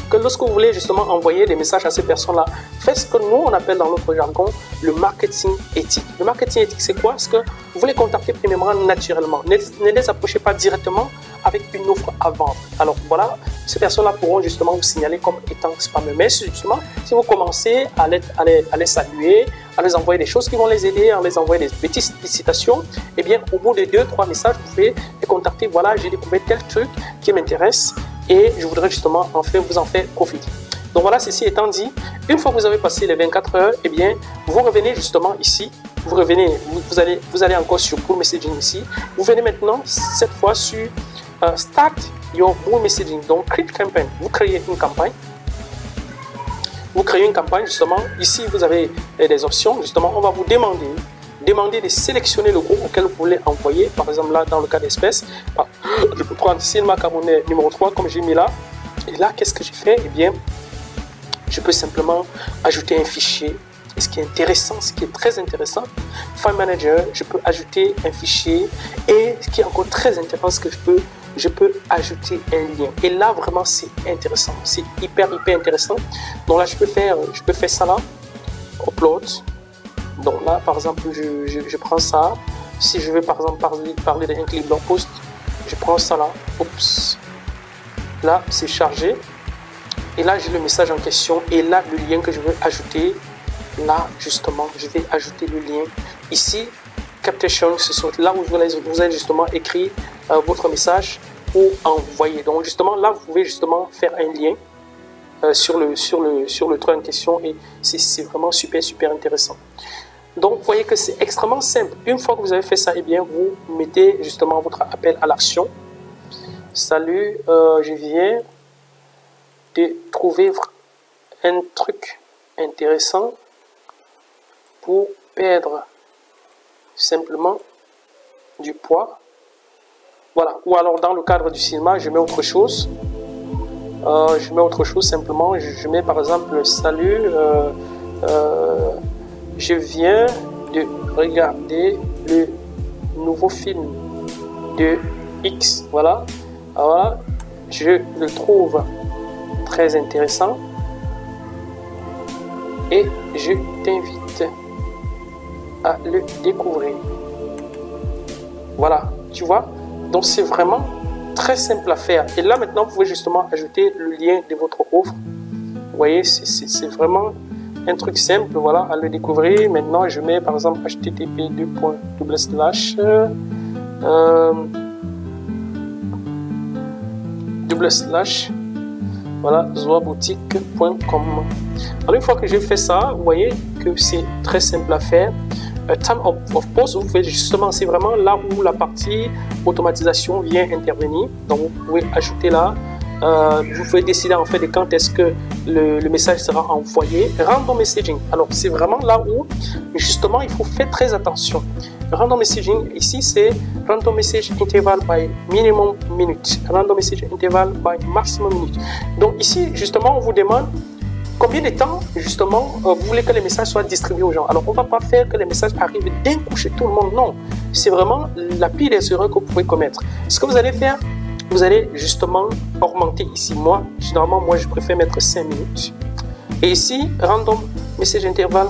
que lorsque vous voulez justement envoyer des messages à ces personnes-là, faites ce que nous on appelle dans notre jargon le marketing éthique. Le marketing éthique, c'est quoi? C'est que vous voulez contacter premièrement naturellement. Ne les approchez pas directement avec une offre à vendre. Alors voilà, ces personnes-là pourront justement vous signaler comme étant spam. Mais justement, si vous commencez à les saluer, à les envoyer des choses qui vont les aider, à les envoyer des petites citations, eh bien au bout de 2-3 messages, vous pouvez les contacter. Voilà, j'ai découvert tel truc qui m'intéresse et je voudrais justement vous en faire profiter. Donc voilà, ceci étant dit, une fois que vous avez passé les 24 heures, eh bien vous revenez justement ici. Vous revenez, vous allez encore sur Bull Messaging ici. Vous venez maintenant cette fois sur Start Your Bull Messaging. Donc Create Campaign. Vous créez une campagne. Vous créez une campagne justement. Ici vous avez des options. Justement, on va vous demander de sélectionner le groupe auquel vous voulez envoyer. Par exemple là, dans le cas d'espèce, je peux prendre Cinema Camerounais numéro 3 comme j'ai mis là. Et là, qu'est-ce que j'ai fait? Eh bien, je peux simplement ajouter un fichier. Et ce qui est intéressant, ce qui est très intéressant, File Manager, je peux ajouter un fichier. Et ce qui est encore très intéressant, c'est que je peux ajouter un lien. Et là, vraiment, c'est intéressant. C'est hyper intéressant. Donc là, je peux faire ça là. Upload. Donc là, par exemple, je prends ça. Si je veux, par exemple, parler d'un clip blog post, je prends ça là. Oups. Là, c'est chargé. Et là, j'ai le message en question. Et là, le lien que je veux ajouter. Là, justement, je vais ajouter le lien. Ici, Captation, c'est là où vous allez justement écrire votre message ou envoyer. Donc, justement, là, vous pouvez justement faire un lien sur le truc en question. Et c'est vraiment super intéressant. Donc, vous voyez que c'est extrêmement simple. Une fois que vous avez fait ça, eh bien, vous mettez justement votre appel à l'action. Salut, je viens de trouver un truc intéressant pour perdre simplement du poids. Voilà. Ou alors dans le cadre du cinéma, je mets autre chose. Simplement. Je mets par exemple salut. Je viens de regarder le nouveau film de X. Voilà. Alors, je le trouve très intéressant et je t'invite à le découvrir. Voilà, tu vois. Donc c'est vraiment très simple à faire. Et là maintenant, vous pouvez justement ajouter le lien de votre offre. Vous voyez, c'est vraiment un truc simple, voilà, à le découvrir. Maintenant, je mets par exemple http:// voilà, zoaboutique.com. Alors une fois que j'ai fait ça, vous voyez que c'est très simple à faire. Time of post, vous pouvez justement, c'est vraiment là où la partie automatisation vient intervenir. Donc vous pouvez ajouter là, vous pouvez décider en fait de quand est-ce que le message sera envoyé. Random messaging, alors c'est vraiment là où justement il faut faire très attention. Random messaging, ici c'est random message interval by minimum minute, random message interval by maximum minute. Donc ici justement on vous demande combien de temps, justement, vous voulez que les messages soient distribués aux gens? Alors, on ne va pas faire que les messages arrivent d'un coup chez tout le monde, non. C'est vraiment la pire des erreurs que vous pouvez commettre. Ce que vous allez faire, vous allez justement augmenter ici. Moi, généralement, je préfère mettre 5 minutes. Et ici, random message intervalle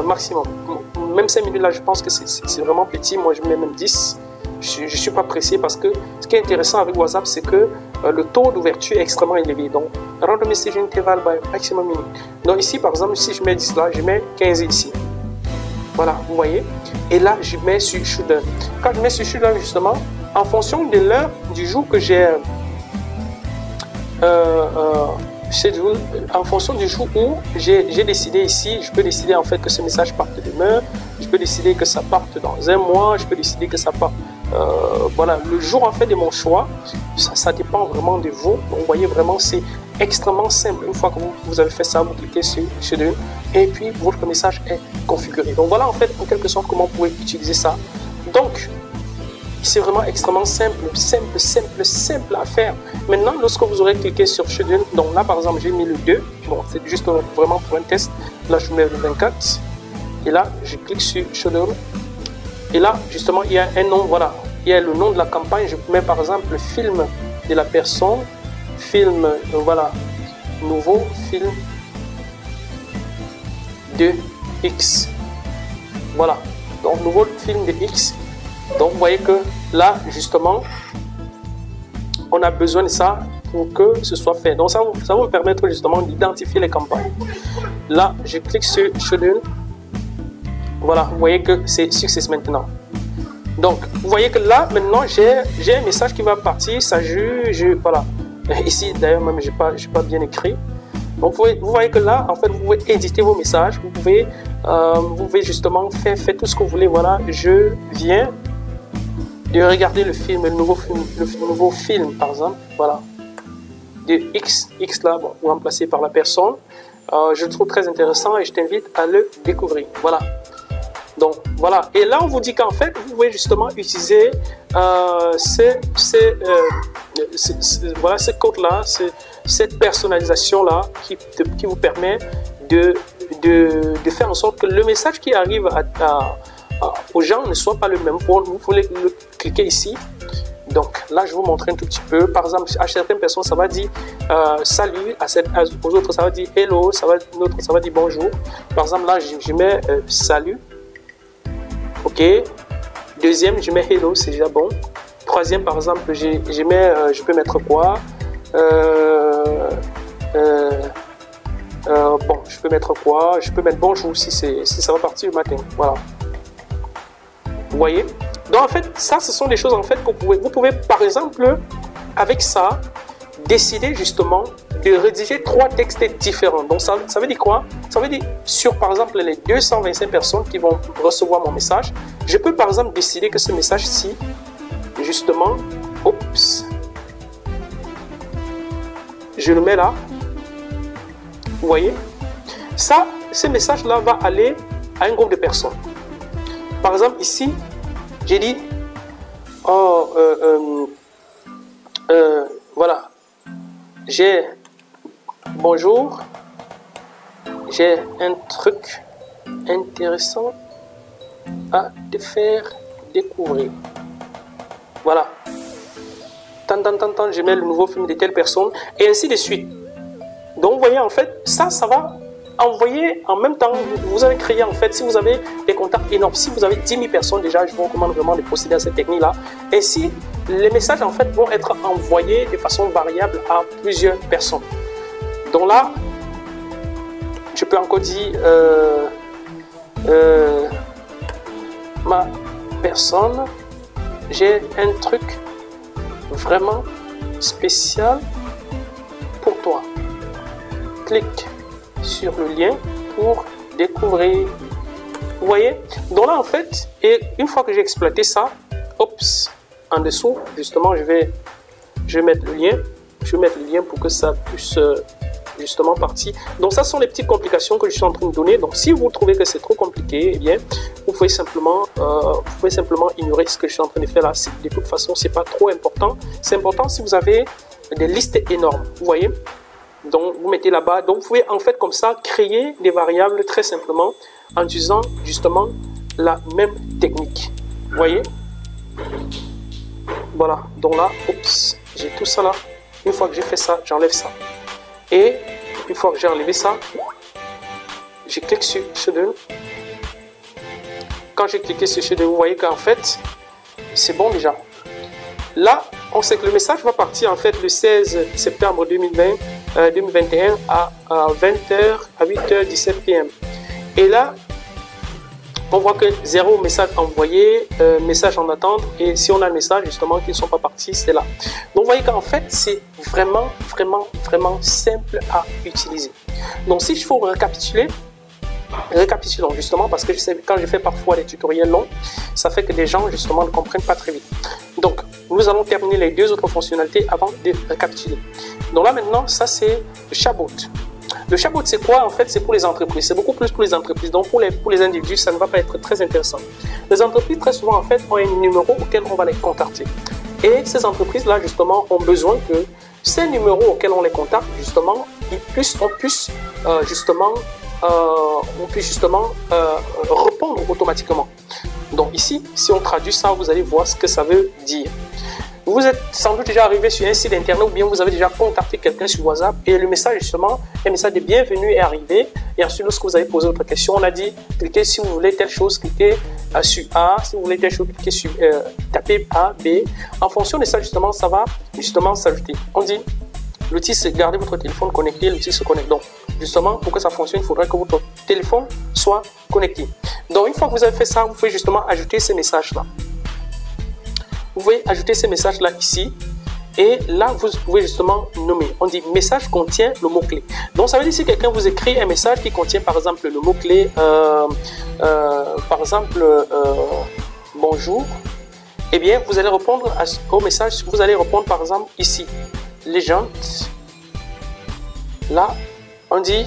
maximum. Même 5 minutes là, je pense que c'est vraiment petit. Moi, je mets même 10. Je ne suis pas pressé parce que ce qui est intéressant avec WhatsApp, c'est que le taux d'ouverture est extrêmement élevé. Donc, random message intervalle maximum minute. Donc ici, par exemple, si je mets 10 là, je mets 15 ici. Voilà, vous voyez. Et là, je mets sur shutdown. Quand je mets sur shutdown, justement, en fonction de l'heure du jour que j'ai schedule, en fonction du jour où j'ai décidé ici, je peux décider en fait que ce message parte demain, je peux décider que ça parte dans un mois, je peux décider que ça parte, voilà, le jour en fait de mon choix, ça dépend vraiment de vous. Donc, vous voyez vraiment, c'est extrêmement simple. Une fois que vous avez fait ça, vous cliquez sur schedule et puis votre message est configuré. Donc voilà en fait en quelque sorte comment vous pouvez utiliser ça. Donc c'est vraiment extrêmement simple à faire. Maintenant, lorsque vous aurez cliqué sur schedule, donc là par exemple j'ai mis le 2, bon c'est juste vraiment pour un test, là je mets le 24 et là je clique sur schedule et là justement il y a un nom, voilà, il y a le nom de la campagne, je mets par exemple le film de la personne, film, voilà, nouveau film de X, voilà, donc nouveau film de X. Donc vous voyez que là justement on a besoin de ça pour que ce soit fait. Donc ça va me permettre justement d'identifier les campagnes. Là je clique sur schedule. Voilà, vous voyez que c'est success maintenant. Donc vous voyez que là maintenant j'ai un message qui va partir, ça voilà. Ici d'ailleurs même j'ai pas bien écrit. Donc vous voyez que là en fait vous pouvez éditer vos messages, vous pouvez justement faire tout ce que vous voulez. Voilà, je viens de regarder le nouveau film par exemple, voilà, de X là, bon, vous remplacez par la personne. Je le trouve très intéressant et je t'invite à le découvrir. Voilà. Donc voilà. Et là on vous dit qu'en fait vous pouvez justement utiliser voilà, ce code là, cette personnalisation là qui vous permet de faire en sorte que le message qui arrive aux gens ne soit pas le même. Vous pouvez le cliquer ici. Donc là, je vais vous montrer un tout petit peu. Par exemple, à certaines personnes, ça va dire salut. Aux autres, ça va dire hello. L'autre, ça va dire bonjour. Par exemple, là, je mets salut. OK. Deuxième, je mets hello. C'est déjà bon. Troisième, par exemple, je peux mettre quoi? Bon, je peux mettre quoi? Je peux mettre bonjour si ça va partir le matin. Voilà. Vous voyez? Donc en fait, ça, ce sont des choses en fait que vous pouvez par exemple, avec ça, décider justement de rédiger 3 textes différents. Donc ça veut dire quoi? Ça veut dire sur par exemple les 225 personnes qui vont recevoir mon message, je peux par exemple décider que ce message-ci, justement, oups, je le mets là. Vous voyez? Ça, ce message-là va aller à un groupe de personnes. Par exemple, ici, j'ai dit, voilà, bonjour, j'ai un truc intéressant à te faire découvrir. Voilà. Tant, je mets le nouveau film de telle personne, et ainsi de suite. Donc, vous voyez, en fait, ça va envoyer en même temps, vous allez créer en fait, si vous avez des contacts énormes, si vous avez 10 000 personnes déjà, je vous recommande vraiment de procéder à cette technique-là. Ainsi, les messages en fait vont être envoyés de façon variable à plusieurs personnes. Donc là, je peux encore dire ma personne, j'ai un truc vraiment spécial pour toi. Clique sur le lien pour découvrir. Vous voyez? Donc là en fait, et une fois que j'ai exploité ça, oups, en dessous justement je vais mettre le lien. Je vais mettre le lien pour que ça puisse justement partir. Donc ça sont les petites complications que je suis en train de donner. Donc si vous trouvez que c'est trop compliqué, eh bien vous pouvez simplement ignorer ce que je suis en train de faire là. De toute façon c'est pas trop important. C'est important si vous avez des listes énormes. Vous voyez? Donc, vous mettez là-bas. Donc, vous pouvez en fait comme ça créer des variables très simplement en utilisant justement la même technique. Vous voyez? Voilà. Donc là, oups, j'ai tout ça là. Une fois que j'ai fait ça, j'enlève ça. Et une fois que j'ai enlevé ça, je clique sur Schedule. Quand j'ai cliqué sur Schedule, vous voyez qu'en fait, c'est bon déjà. Là, on sait que le message va partir en fait le 16 septembre 2021 à 20h, à 8h17 p.m. Et là, on voit que 0 message envoyé, message en attente. Et si on a le message justement qui ne sont pas partis, c'est là. Donc vous voyez qu'en fait, c'est vraiment simple à utiliser. Donc si je faut récapitulons justement parce que je sais, quand je fais parfois des tutoriels longs, ça fait que les gens justement ne comprennent pas très vite. Donc nous allons terminer les deux autres fonctionnalités avant de récapituler. Donc là maintenant, ça c'est le chatbot. Le chatbot c'est quoi? En fait c'est pour les entreprises, c'est beaucoup plus pour les entreprises. Donc pour les individus ça ne va pas être très intéressant. Les entreprises très souvent en fait ont un numéro auquel on va les contacter. Et ces entreprises là justement ont besoin que ces numéros auxquels on les contacte justement, on puisse justement répondre automatiquement. Donc ici, si on traduit ça, vous allez voir ce que ça veut dire. Vous êtes sans doute déjà arrivé sur un site internet ou bien vous avez déjà contacté quelqu'un sur WhatsApp et le message justement, un message de bienvenue est arrivé. Et ensuite, lorsque vous avez posé votre question, on a dit cliquez si vous voulez telle chose, cliquez sur A, si vous voulez telle chose, cliquez sur tapez A, B. En fonction de ça, justement, ça va justement s'ajouter. On dit l'outil c'est garder votre téléphone connecté, l'outil se connecte. Donc, justement, pour que ça fonctionne, il faudrait que votre téléphone soit connecté. Donc, une fois que vous avez fait ça, vous pouvez justement ajouter ces messages-là. Vous pouvez ajouter ces messages-là ici. Et là, vous pouvez justement nommer. On dit message contient le mot-clé. Donc, ça veut dire si quelqu'un vous écrit un message qui contient par exemple le mot-clé, par exemple, bonjour, eh bien, vous allez répondre au message, vous allez répondre par exemple ici, légende. Là, on dit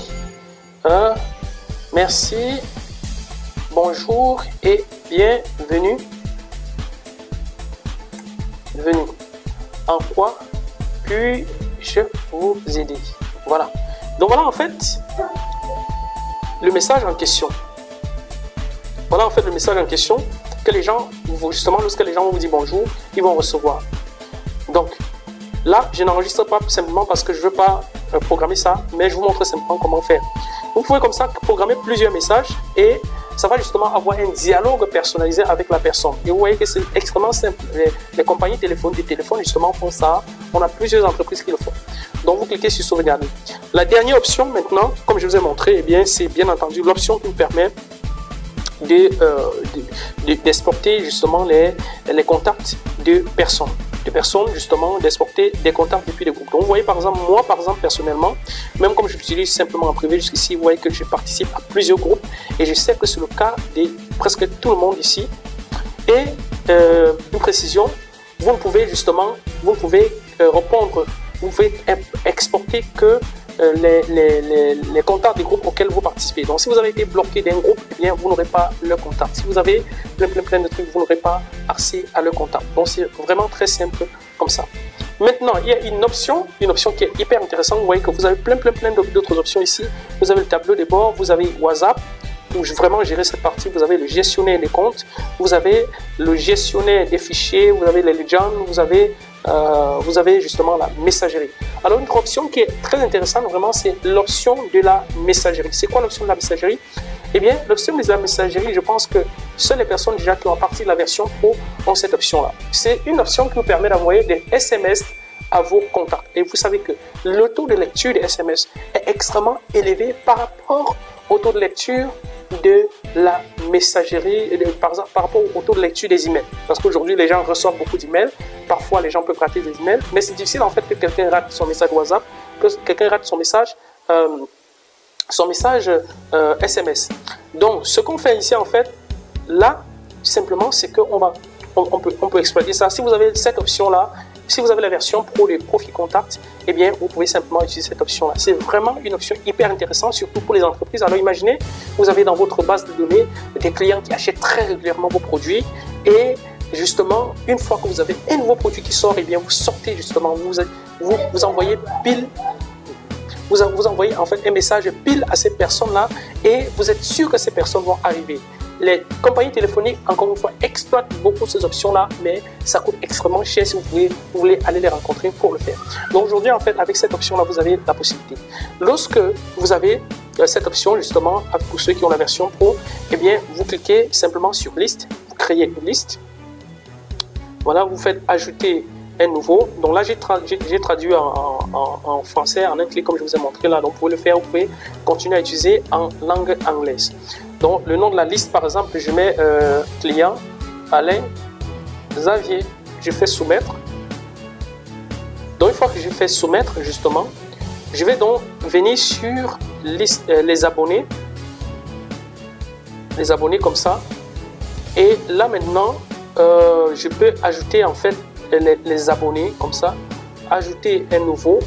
merci, bonjour et bienvenue. En quoi puis-je vous aider? Voilà. Donc voilà en fait le message en question. Voilà en fait le message en question que les gens, justement lorsque les gens vont vous dire bonjour, ils vont recevoir. Donc là, je n'enregistre pas simplement parce que je ne veux pas programmer ça, mais je vous montre simplement comment faire. Vous pouvez comme ça programmer plusieurs messages et ça va justement avoir un dialogue personnalisé avec la personne. Et vous voyez que c'est extrêmement simple. Les compagnies des téléphones justement font ça. On a plusieurs entreprises qui le font. Donc vous cliquez sur sauvegarder. La dernière option maintenant, comme je vous ai montré, eh bien c'est bien entendu l'option qui vous permet d'exporter justement les contacts de personnes. Justement d'exporter des contacts depuis les groupes. Donc vous voyez par exemple, moi par exemple personnellement, même comme je l'utilise simplement en privé jusqu'ici, vous voyez que je participe à plusieurs groupes et je sais que c'est le cas de presque tout le monde ici. Et une précision, vous ne pouvez justement, répondre, vous pouvez exporter que les contacts des groupes auxquels vous participez. Donc si vous avez été bloqué d'un groupe, eh bien vous n'aurez pas le contact. Si vous avez plein de trucs, vous n'aurez pas accès à le contact. Donc c'est vraiment très simple comme ça. Maintenant, il y a une option qui est hyper intéressante. Vous voyez que vous avez plein d'autres options ici. Vous avez le tableau de bord, vous avez WhatsApp, pour vraiment gérer cette partie. Vous avez le gestionnaire des comptes, vous avez le gestionnaire des fichiers, vous avez les legends, vous avez justement la messagerie. Alors une option qui est très intéressante vraiment, c'est l'option de la messagerie. C'est quoi l'option de la messagerie? Eh bien, l'option de la messagerie, je pense que seules les personnes déjà qui ont partie de la version Pro ont cette option-là. C'est une option qui vous permet d'envoyer des SMS à vos contacts. Et vous savez que le taux de lecture des SMS est extrêmement élevé par rapport au taux de lecture de la messagerie, par rapport au taux de lecture des emails. Parce qu'aujourd'hui, les gens reçoivent beaucoup d'emails. Parfois, les gens peuvent rater des emails. Mais c'est difficile en fait que quelqu'un rate son message WhatsApp, que quelqu'un rate son message SMS. Donc, ce qu'on fait ici en fait, là, simplement, c'est qu'on peut exploiter ça. Si vous avez cette option-là, si vous avez la version Pro de Profit Contact, eh bien, vous pouvez simplement utiliser cette option-là. C'est vraiment une option hyper intéressante, surtout pour les entreprises. Alors, imaginez, vous avez dans votre base de données des clients qui achètent très régulièrement vos produits et justement, une fois que vous avez un nouveau produit qui sort, eh bien, vous sortez justement, vous envoyez pile vous envoyez en fait un message pile à ces personnes-là et vous êtes sûr que ces personnes vont arriver. Les compagnies téléphoniques, encore une fois, exploitent beaucoup ces options-là, mais ça coûte extrêmement cher si vous voulez aller les rencontrer pour le faire. Donc aujourd'hui, en fait, avec cette option-là, vous avez la possibilité. Lorsque vous avez cette option, justement, pour ceux qui ont la version Pro, eh bien, vous cliquez simplement sur liste, vous créez une liste. Voilà, vous faites ajouter un nouveau. Donc là, j'ai traduit en français en un clic comme je vous ai montré là. Donc vous pouvez le faire, vous pouvez continuer à utiliser en langue anglaise. Donc le nom de la liste, par exemple, je mets client Alain Xavier. Je fais soumettre. Donc une fois que j'ai fait soumettre, justement, je vais donc venir sur liste, les abonnés comme ça. Et là maintenant, je peux ajouter en fait les abonnés comme ça, ajouter un nouveau.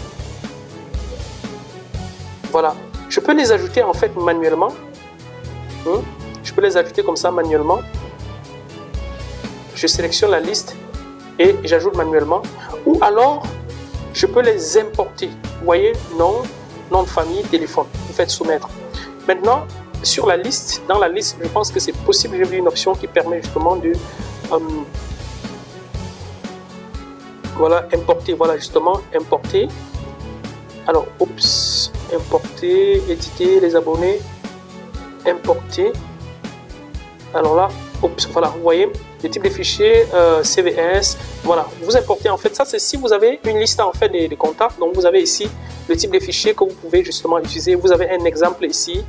Voilà, je peux les ajouter en fait manuellement. Je peux les ajouter comme ça manuellement. Je sélectionne la liste et j'ajoute manuellement. Ou alors, je peux les importer. Vous voyez, nom de famille, téléphone. Vous faites soumettre. Maintenant, sur la liste, dans la liste, je pense que c'est possible. J'ai vu une option qui permet justement de voilà, importer. Voilà, justement, importer. Alors, oups, importer, éditer les abonnés, importer. Alors là, oups, voilà, vous voyez, le type de fichier CVS. Voilà, vous importez en fait. Ça, c'est si vous avez une liste en fait de contacts. Donc, vous avez ici le type de fichier que vous pouvez justement utiliser. Vous avez un exemple ici.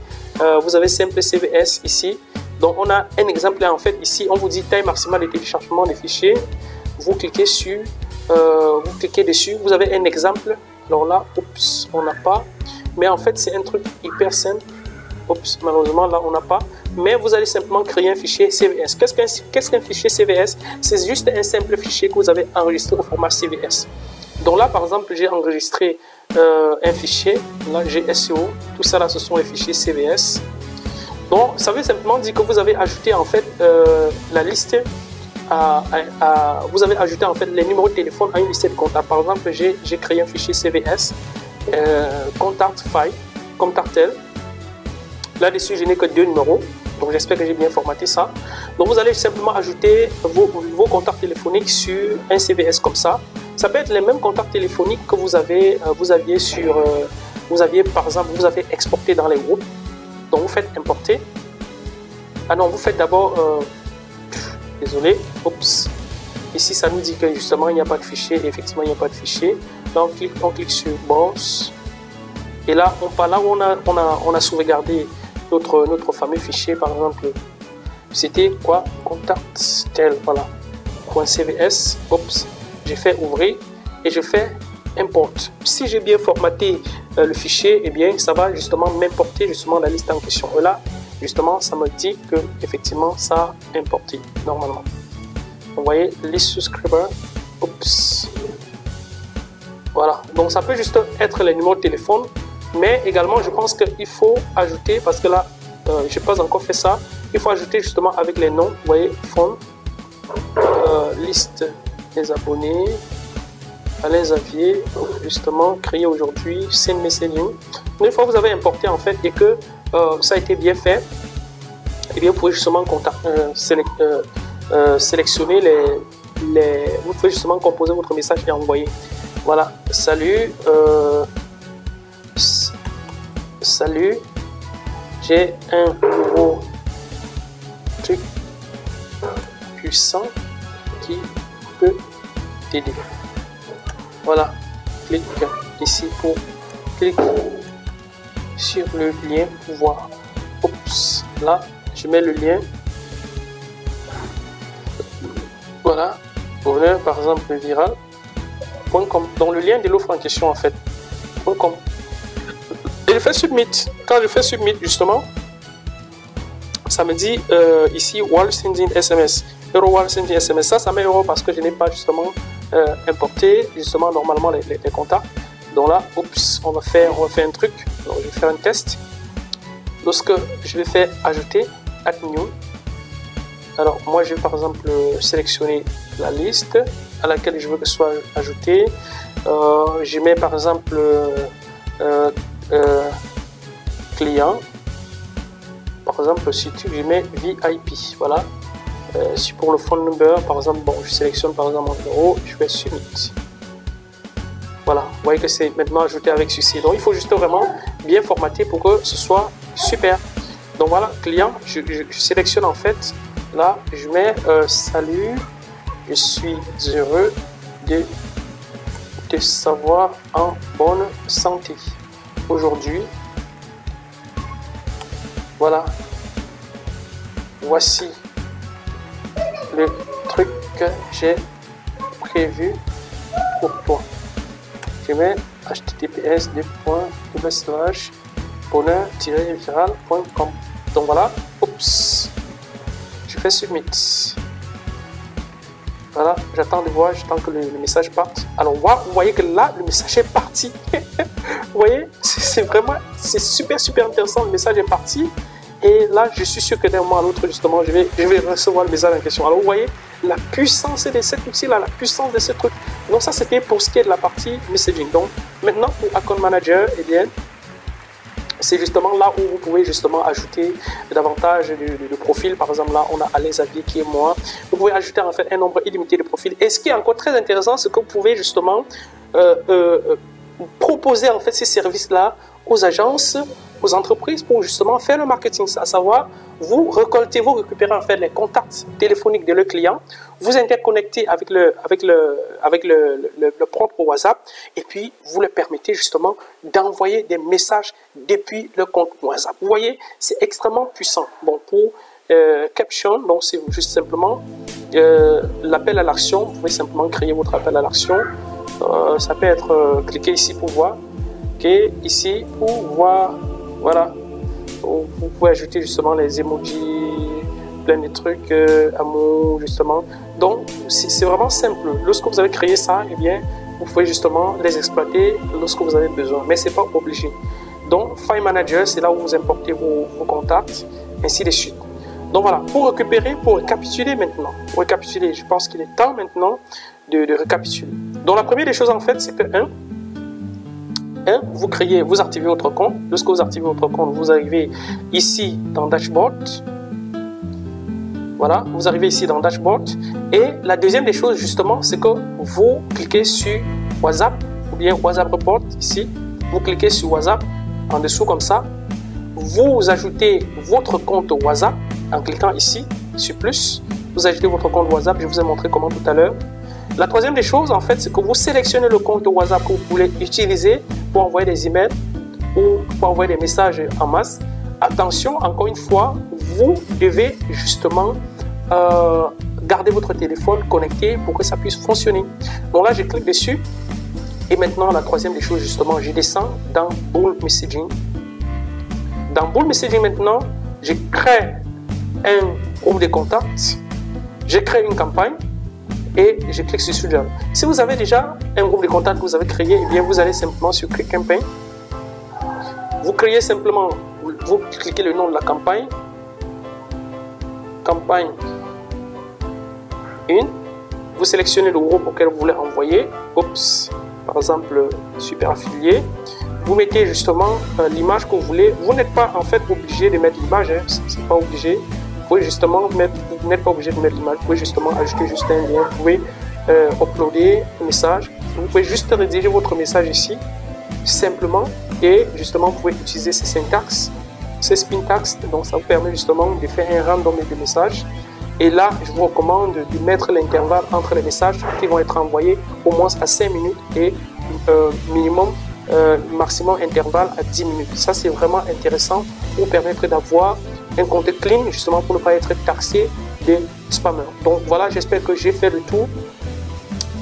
Vous avez simple CVS ici. Donc, on a un exemple en fait ici. On vous dit taille maximale de téléchargement des fichiers. Vous cliquez sur, vous cliquez dessus. Vous avez un exemple. Alors là, oups, on n'a pas. Mais en fait, c'est un truc hyper simple. Oups, malheureusement, là, on n'a pas. Mais vous allez simplement créer un fichier CVS. Qu'est-ce qu'un fichier CVS? C'est juste un simple fichier que vous avez enregistré au format CVS. Donc là, par exemple, j'ai enregistré un fichier. Là, j'ai SEO. Tout ça, là, ce sont les fichiers CVS. Donc, ça veut simplement dire que vous avez ajouté, en fait, la liste. Vous avez ajouté, en fait, les numéros de téléphone à une liste de contacts. Par exemple, j'ai créé un fichier CVS. Contact file, contactel. Là-dessus, je n'ai que 2 numéros. Donc, j'espère que j'ai bien formaté ça. Donc, vous allez simplement ajouter vos contacts téléphoniques sur un CVS comme ça. Ça peut être les mêmes contacts téléphoniques que vous aviez par exemple, vous avez exporté dans les groupes. Donc, vous faites importer. Ah non, vous faites d'abord... désolé. Oups. Ici, ça nous dit que justement, il n'y a pas de fichier. Et effectivement, il n'y a pas de fichier. Là, on clique sur Browse. Et là, on a sauvegardé notre fameux fichier, par exemple, c'était quoi? Contact tel, voilà, .cvs, oups, j'ai fait ouvrir et je fais import. Si j'ai bien formaté le fichier, eh bien, ça va justement m'importer justement la liste en question. Et là, justement, ça me dit que effectivement, ça a importé normalement. Vous voyez, list subscriber, oups. Voilà, donc ça peut juste être les numéros de téléphone. Mais également, je pense qu'il faut ajouter, parce que là, je n'ai pas encore fait ça, il faut ajouter justement avec les noms, vous voyez, phone, liste des abonnés, Alain Xavier, justement, créé aujourd'hui, send messaging. Une fois que vous avez importé en fait et que ça a été bien fait, et bien vous pouvez justement sélectionner vous pouvez justement composer votre message et envoyer. Voilà, salut. Salut, j'ai un nouveau truc puissant qui peut t'aider. Voilà, clique ici pour cliquer sur le lien pour voir. Oups, là, je mets le lien. Voilà, bonheur par exemple viral.com. Dans le lien de l'offre en question en fait. .com. Et je fais submit. Quand je fais submit, justement, ça me dit ici while sending SMS. Euro while sending SMS. Ça met euro parce que je n'ai pas justement importé justement normalement les contacts. Donc là, oups, on va faire un truc. Donc, je vais faire un test. Lorsque je vais faire ajouter, add new. Alors moi, je vais par exemple sélectionner la liste à laquelle je veux que soit ajouté. Je mets par exemple client. Par exemple, si je mets VIP, voilà. Si pour le phone number, par exemple, bon, je sélectionne par exemple mon numéro, je fais submit. Voilà, vous voyez que c'est maintenant ajouté avec succès. Donc il faut juste vraiment bien formater pour que ce soit super. Donc voilà, client, je sélectionne en fait, là, je mets salut, je suis heureux de te savoir en bonne santé aujourd'hui. Voilà, voici le truc que j'ai prévu pour toi. Je mets https://bonheur-viral.com. Donc voilà, oups, je fais submit. Voilà, j'attends de voir, j'attends que le message parte. Alors vous voyez que là, le message est parti. Vous voyez, c'est vraiment, c'est super intéressant, le message est parti. Et là, je suis sûr que d'un moment à l'autre, justement, je vais recevoir le message en question. Alors vous voyez, la puissance de cet outil-là, la puissance de ce truc. Donc ça, c'était pour ce qui est de la partie messaging. Donc maintenant, pour Account Manager, eh bien, c'est justement là où vous pouvez justement ajouter davantage de profils. Par exemple, là, on a Alain Xavier qui est moi. Vous pouvez ajouter en fait un nombre illimité de profils. Et ce qui est encore très intéressant, c'est que vous pouvez justement proposer en fait ces services-là aux agences, aux entreprises pour justement faire le marketing, à savoir vous récupérez en fait les contacts téléphoniques de leurs clients, vous interconnectez avec le propre WhatsApp et puis vous leur permettez justement d'envoyer des messages depuis le compte WhatsApp. Vous voyez, c'est extrêmement puissant. Bon, pour Caption, donc c'est juste simplement l'appel à l'action. Vous pouvez simplement créer votre appel à l'action. Ça peut être cliquez ici pour voir, cliquez ici pour voir. Voilà, vous pouvez ajouter justement les emojis, plein de trucs, amour, justement. Donc, c'est vraiment simple. Lorsque vous avez créé ça, eh bien, vous pouvez justement les exploiter lorsque vous avez besoin, mais ce n'est pas obligé. Donc, File Manager, c'est là où vous importez vos contacts, ainsi de suite. Donc voilà, pour récapituler maintenant, je pense qu'il est temps maintenant de récapituler. Donc, la première des choses, en fait, c'est que vous activez votre compte. Lorsque vous activez votre compte, vous arrivez ici dans Dashboard. Voilà, vous arrivez ici dans Dashboard. Et la deuxième des choses, justement, c'est que vous cliquez sur WhatsApp ou bien WhatsApp Report ici. Vous cliquez sur WhatsApp en dessous comme ça. Vous ajoutez votre compte WhatsApp en cliquant ici sur plus. Vous ajoutez votre compte WhatsApp. Je vous ai montré comment tout à l'heure. La troisième des choses, en fait, c'est que vous sélectionnez le compte WhatsApp que vous voulez utiliser pour envoyer des emails ou pour envoyer des messages en masse. Attention, encore une fois, vous devez justement garder votre téléphone connecté pour que ça puisse fonctionner. Donc là, je clique dessus. Et maintenant, la troisième des choses, justement, je descends dans Bulk Messaging. Dans Bulk Messaging, maintenant, je crée un groupe de contacts. Je crée une campagne. Et je clique sur Suggest. Si vous avez déjà un groupe de contacts que vous avez créé, eh bien vous allez simplement sur Create Campaign. Vous créez simplement, vous cliquez le nom de la campagne. Campagne 1. Vous sélectionnez le groupe auquel vous voulez envoyer. Oups, par exemple, super affilié. Vous mettez justement l'image que vous voulez. Vous n'êtes pas en fait obligé de mettre l'image, hein. C'est pas obligé. Vous pouvez justement mettre, vous n'êtes pas obligé de mettre l'image, vous pouvez justement ajouter juste un lien, vous pouvez uploader un message, vous pouvez juste rédiger votre message ici, simplement, et justement vous pouvez utiliser ces syntaxes, ces syntaxes, donc ça vous permet justement de faire un random de messages, et là je vous recommande de mettre l'intervalle entre les messages qui vont être envoyés au moins à 5 minutes et maximum intervalle à 10 minutes. Ça c'est vraiment intéressant pour permettre d'avoir un compte clean justement pour ne pas être taxé de spammers. Donc voilà, j'espère que j'ai fait le tour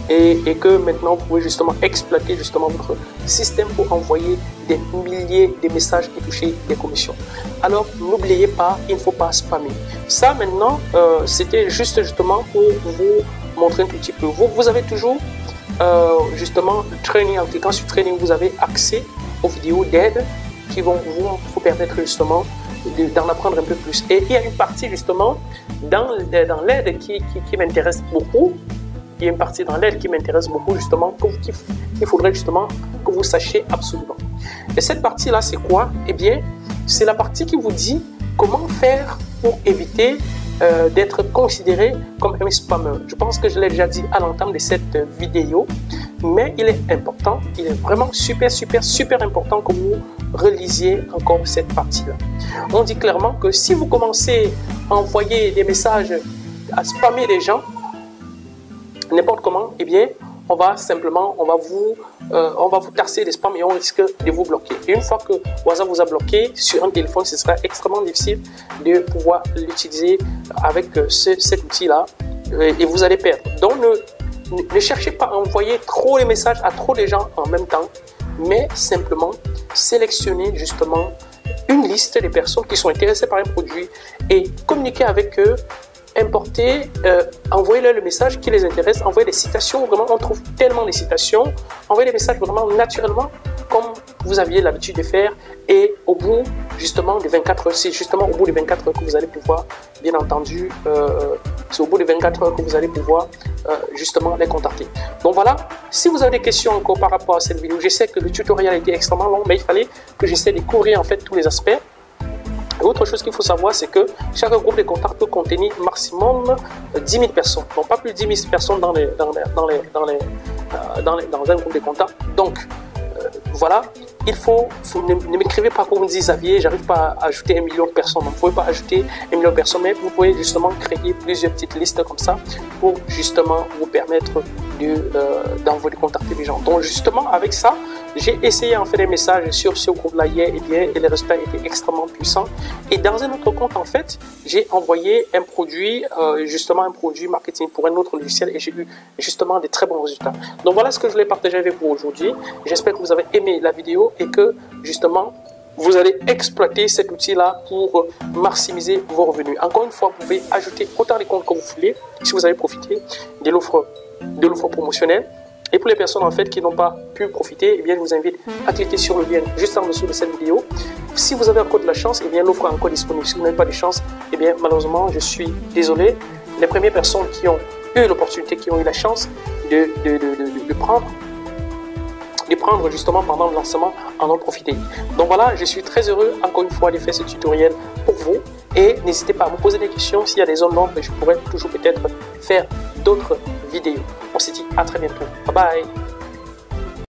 et que maintenant vous pouvez justement exploiter justement votre système pour envoyer des milliers de messages et toucher des commissions. Alors n'oubliez pas, il ne faut pas spammer. Ça maintenant, c'était justement pour vous montrer un tout petit peu. Vous avez toujours justement le training. En cliquant sur training, vous avez accès aux vidéos d'aide qui vont vous permettre justement d'en apprendre un peu plus. Et il y a une partie justement dans l'aide qui m'intéresse beaucoup. Il y a une partie dans l'aide qui m'intéresse beaucoup justement qu'il faudrait justement que vous sachiez absolument. Et cette partie-là, c'est quoi? Eh bien, c'est la partie qui vous dit comment faire pour éviter d'être considéré comme un spammer. Je pense que je l'ai déjà dit à l'entame de cette vidéo, mais il est important, il est vraiment super important que vous relisiez encore cette partie-là. On dit clairement que si vous commencez à envoyer des messages, à spammer les gens, n'importe comment, eh bien, on va vous tasser des spams et on risque de vous bloquer. Et une fois que WhatsApp vous a bloqué sur un téléphone, ce sera extrêmement difficile de pouvoir l'utiliser avec cet outil-là et vous allez perdre. Donc, ne cherchez pas à envoyer trop les messages à trop de gens en même temps, mais simplement sélectionnez justement une liste des personnes qui sont intéressées par un produit et communiquez avec eux. Importer, envoyez-leur le message qui les intéresse, envoyez des citations, vraiment on trouve tellement de citations, envoyez des messages vraiment naturellement comme vous aviez l'habitude de faire et au bout justement de 24 heures, c'est justement au bout de 24 heures que vous allez pouvoir, bien entendu, c'est au bout de 24 heures que vous allez pouvoir justement les contacter. Donc voilà, si vous avez des questions encore par rapport à cette vidéo, je sais que le tutoriel a été extrêmement long, mais il fallait que j'essaie de couvrir en fait tous les aspects. Et autre chose qu'il faut savoir, c'est que chaque groupe de contacts peut contenir maximum 10 000 personnes. Donc pas plus de 10 000 personnes dans un groupe de contacts. Donc voilà, ne m'écrivez pas pour me dire Xavier, j'arrive pas à ajouter 1 million de personnes. Donc, vous ne pouvez pas ajouter 1 million de personnes, mais vous pouvez justement créer plusieurs petites listes comme ça pour justement vous permettre d'envoyer contacter les gens. Donc justement avec ça, j'ai essayé en fait des messages sur ce groupe-là hier et les résultats étaient extrêmement puissants. Et dans un autre compte en fait, j'ai envoyé un produit, justement un produit marketing pour un autre logiciel et j'ai eu justement des très bons résultats. Donc voilà ce que je voulais partager avec vous aujourd'hui. J'espère que vous avez aimé la vidéo et que justement vous allez exploiter cet outil-là pour maximiser vos revenus. Encore une fois, vous pouvez ajouter autant de comptes que vous voulez si vous avez profité de l'offre promotionnelle. Et pour les personnes en fait qui n'ont pas pu profiter, eh bien, je vous invite à cliquer sur le lien juste en dessous de cette vidéo. Si vous avez encore de la chance, eh bien, l'offre est encore disponible. Si vous n'avez pas de chance, eh bien, malheureusement, je suis désolé. Les premières personnes qui ont eu l'opportunité, qui ont eu la chance de prendre justement pendant le lancement, en ont profité. Donc voilà, je suis très heureux encore une fois de faire ce tutoriel pour vous. Et n'hésitez pas à me poser des questions. S'il y a des zones d'ombre, je pourrais toujours peut-être faire d'autres vidéos. On se dit à très bientôt. Bye bye.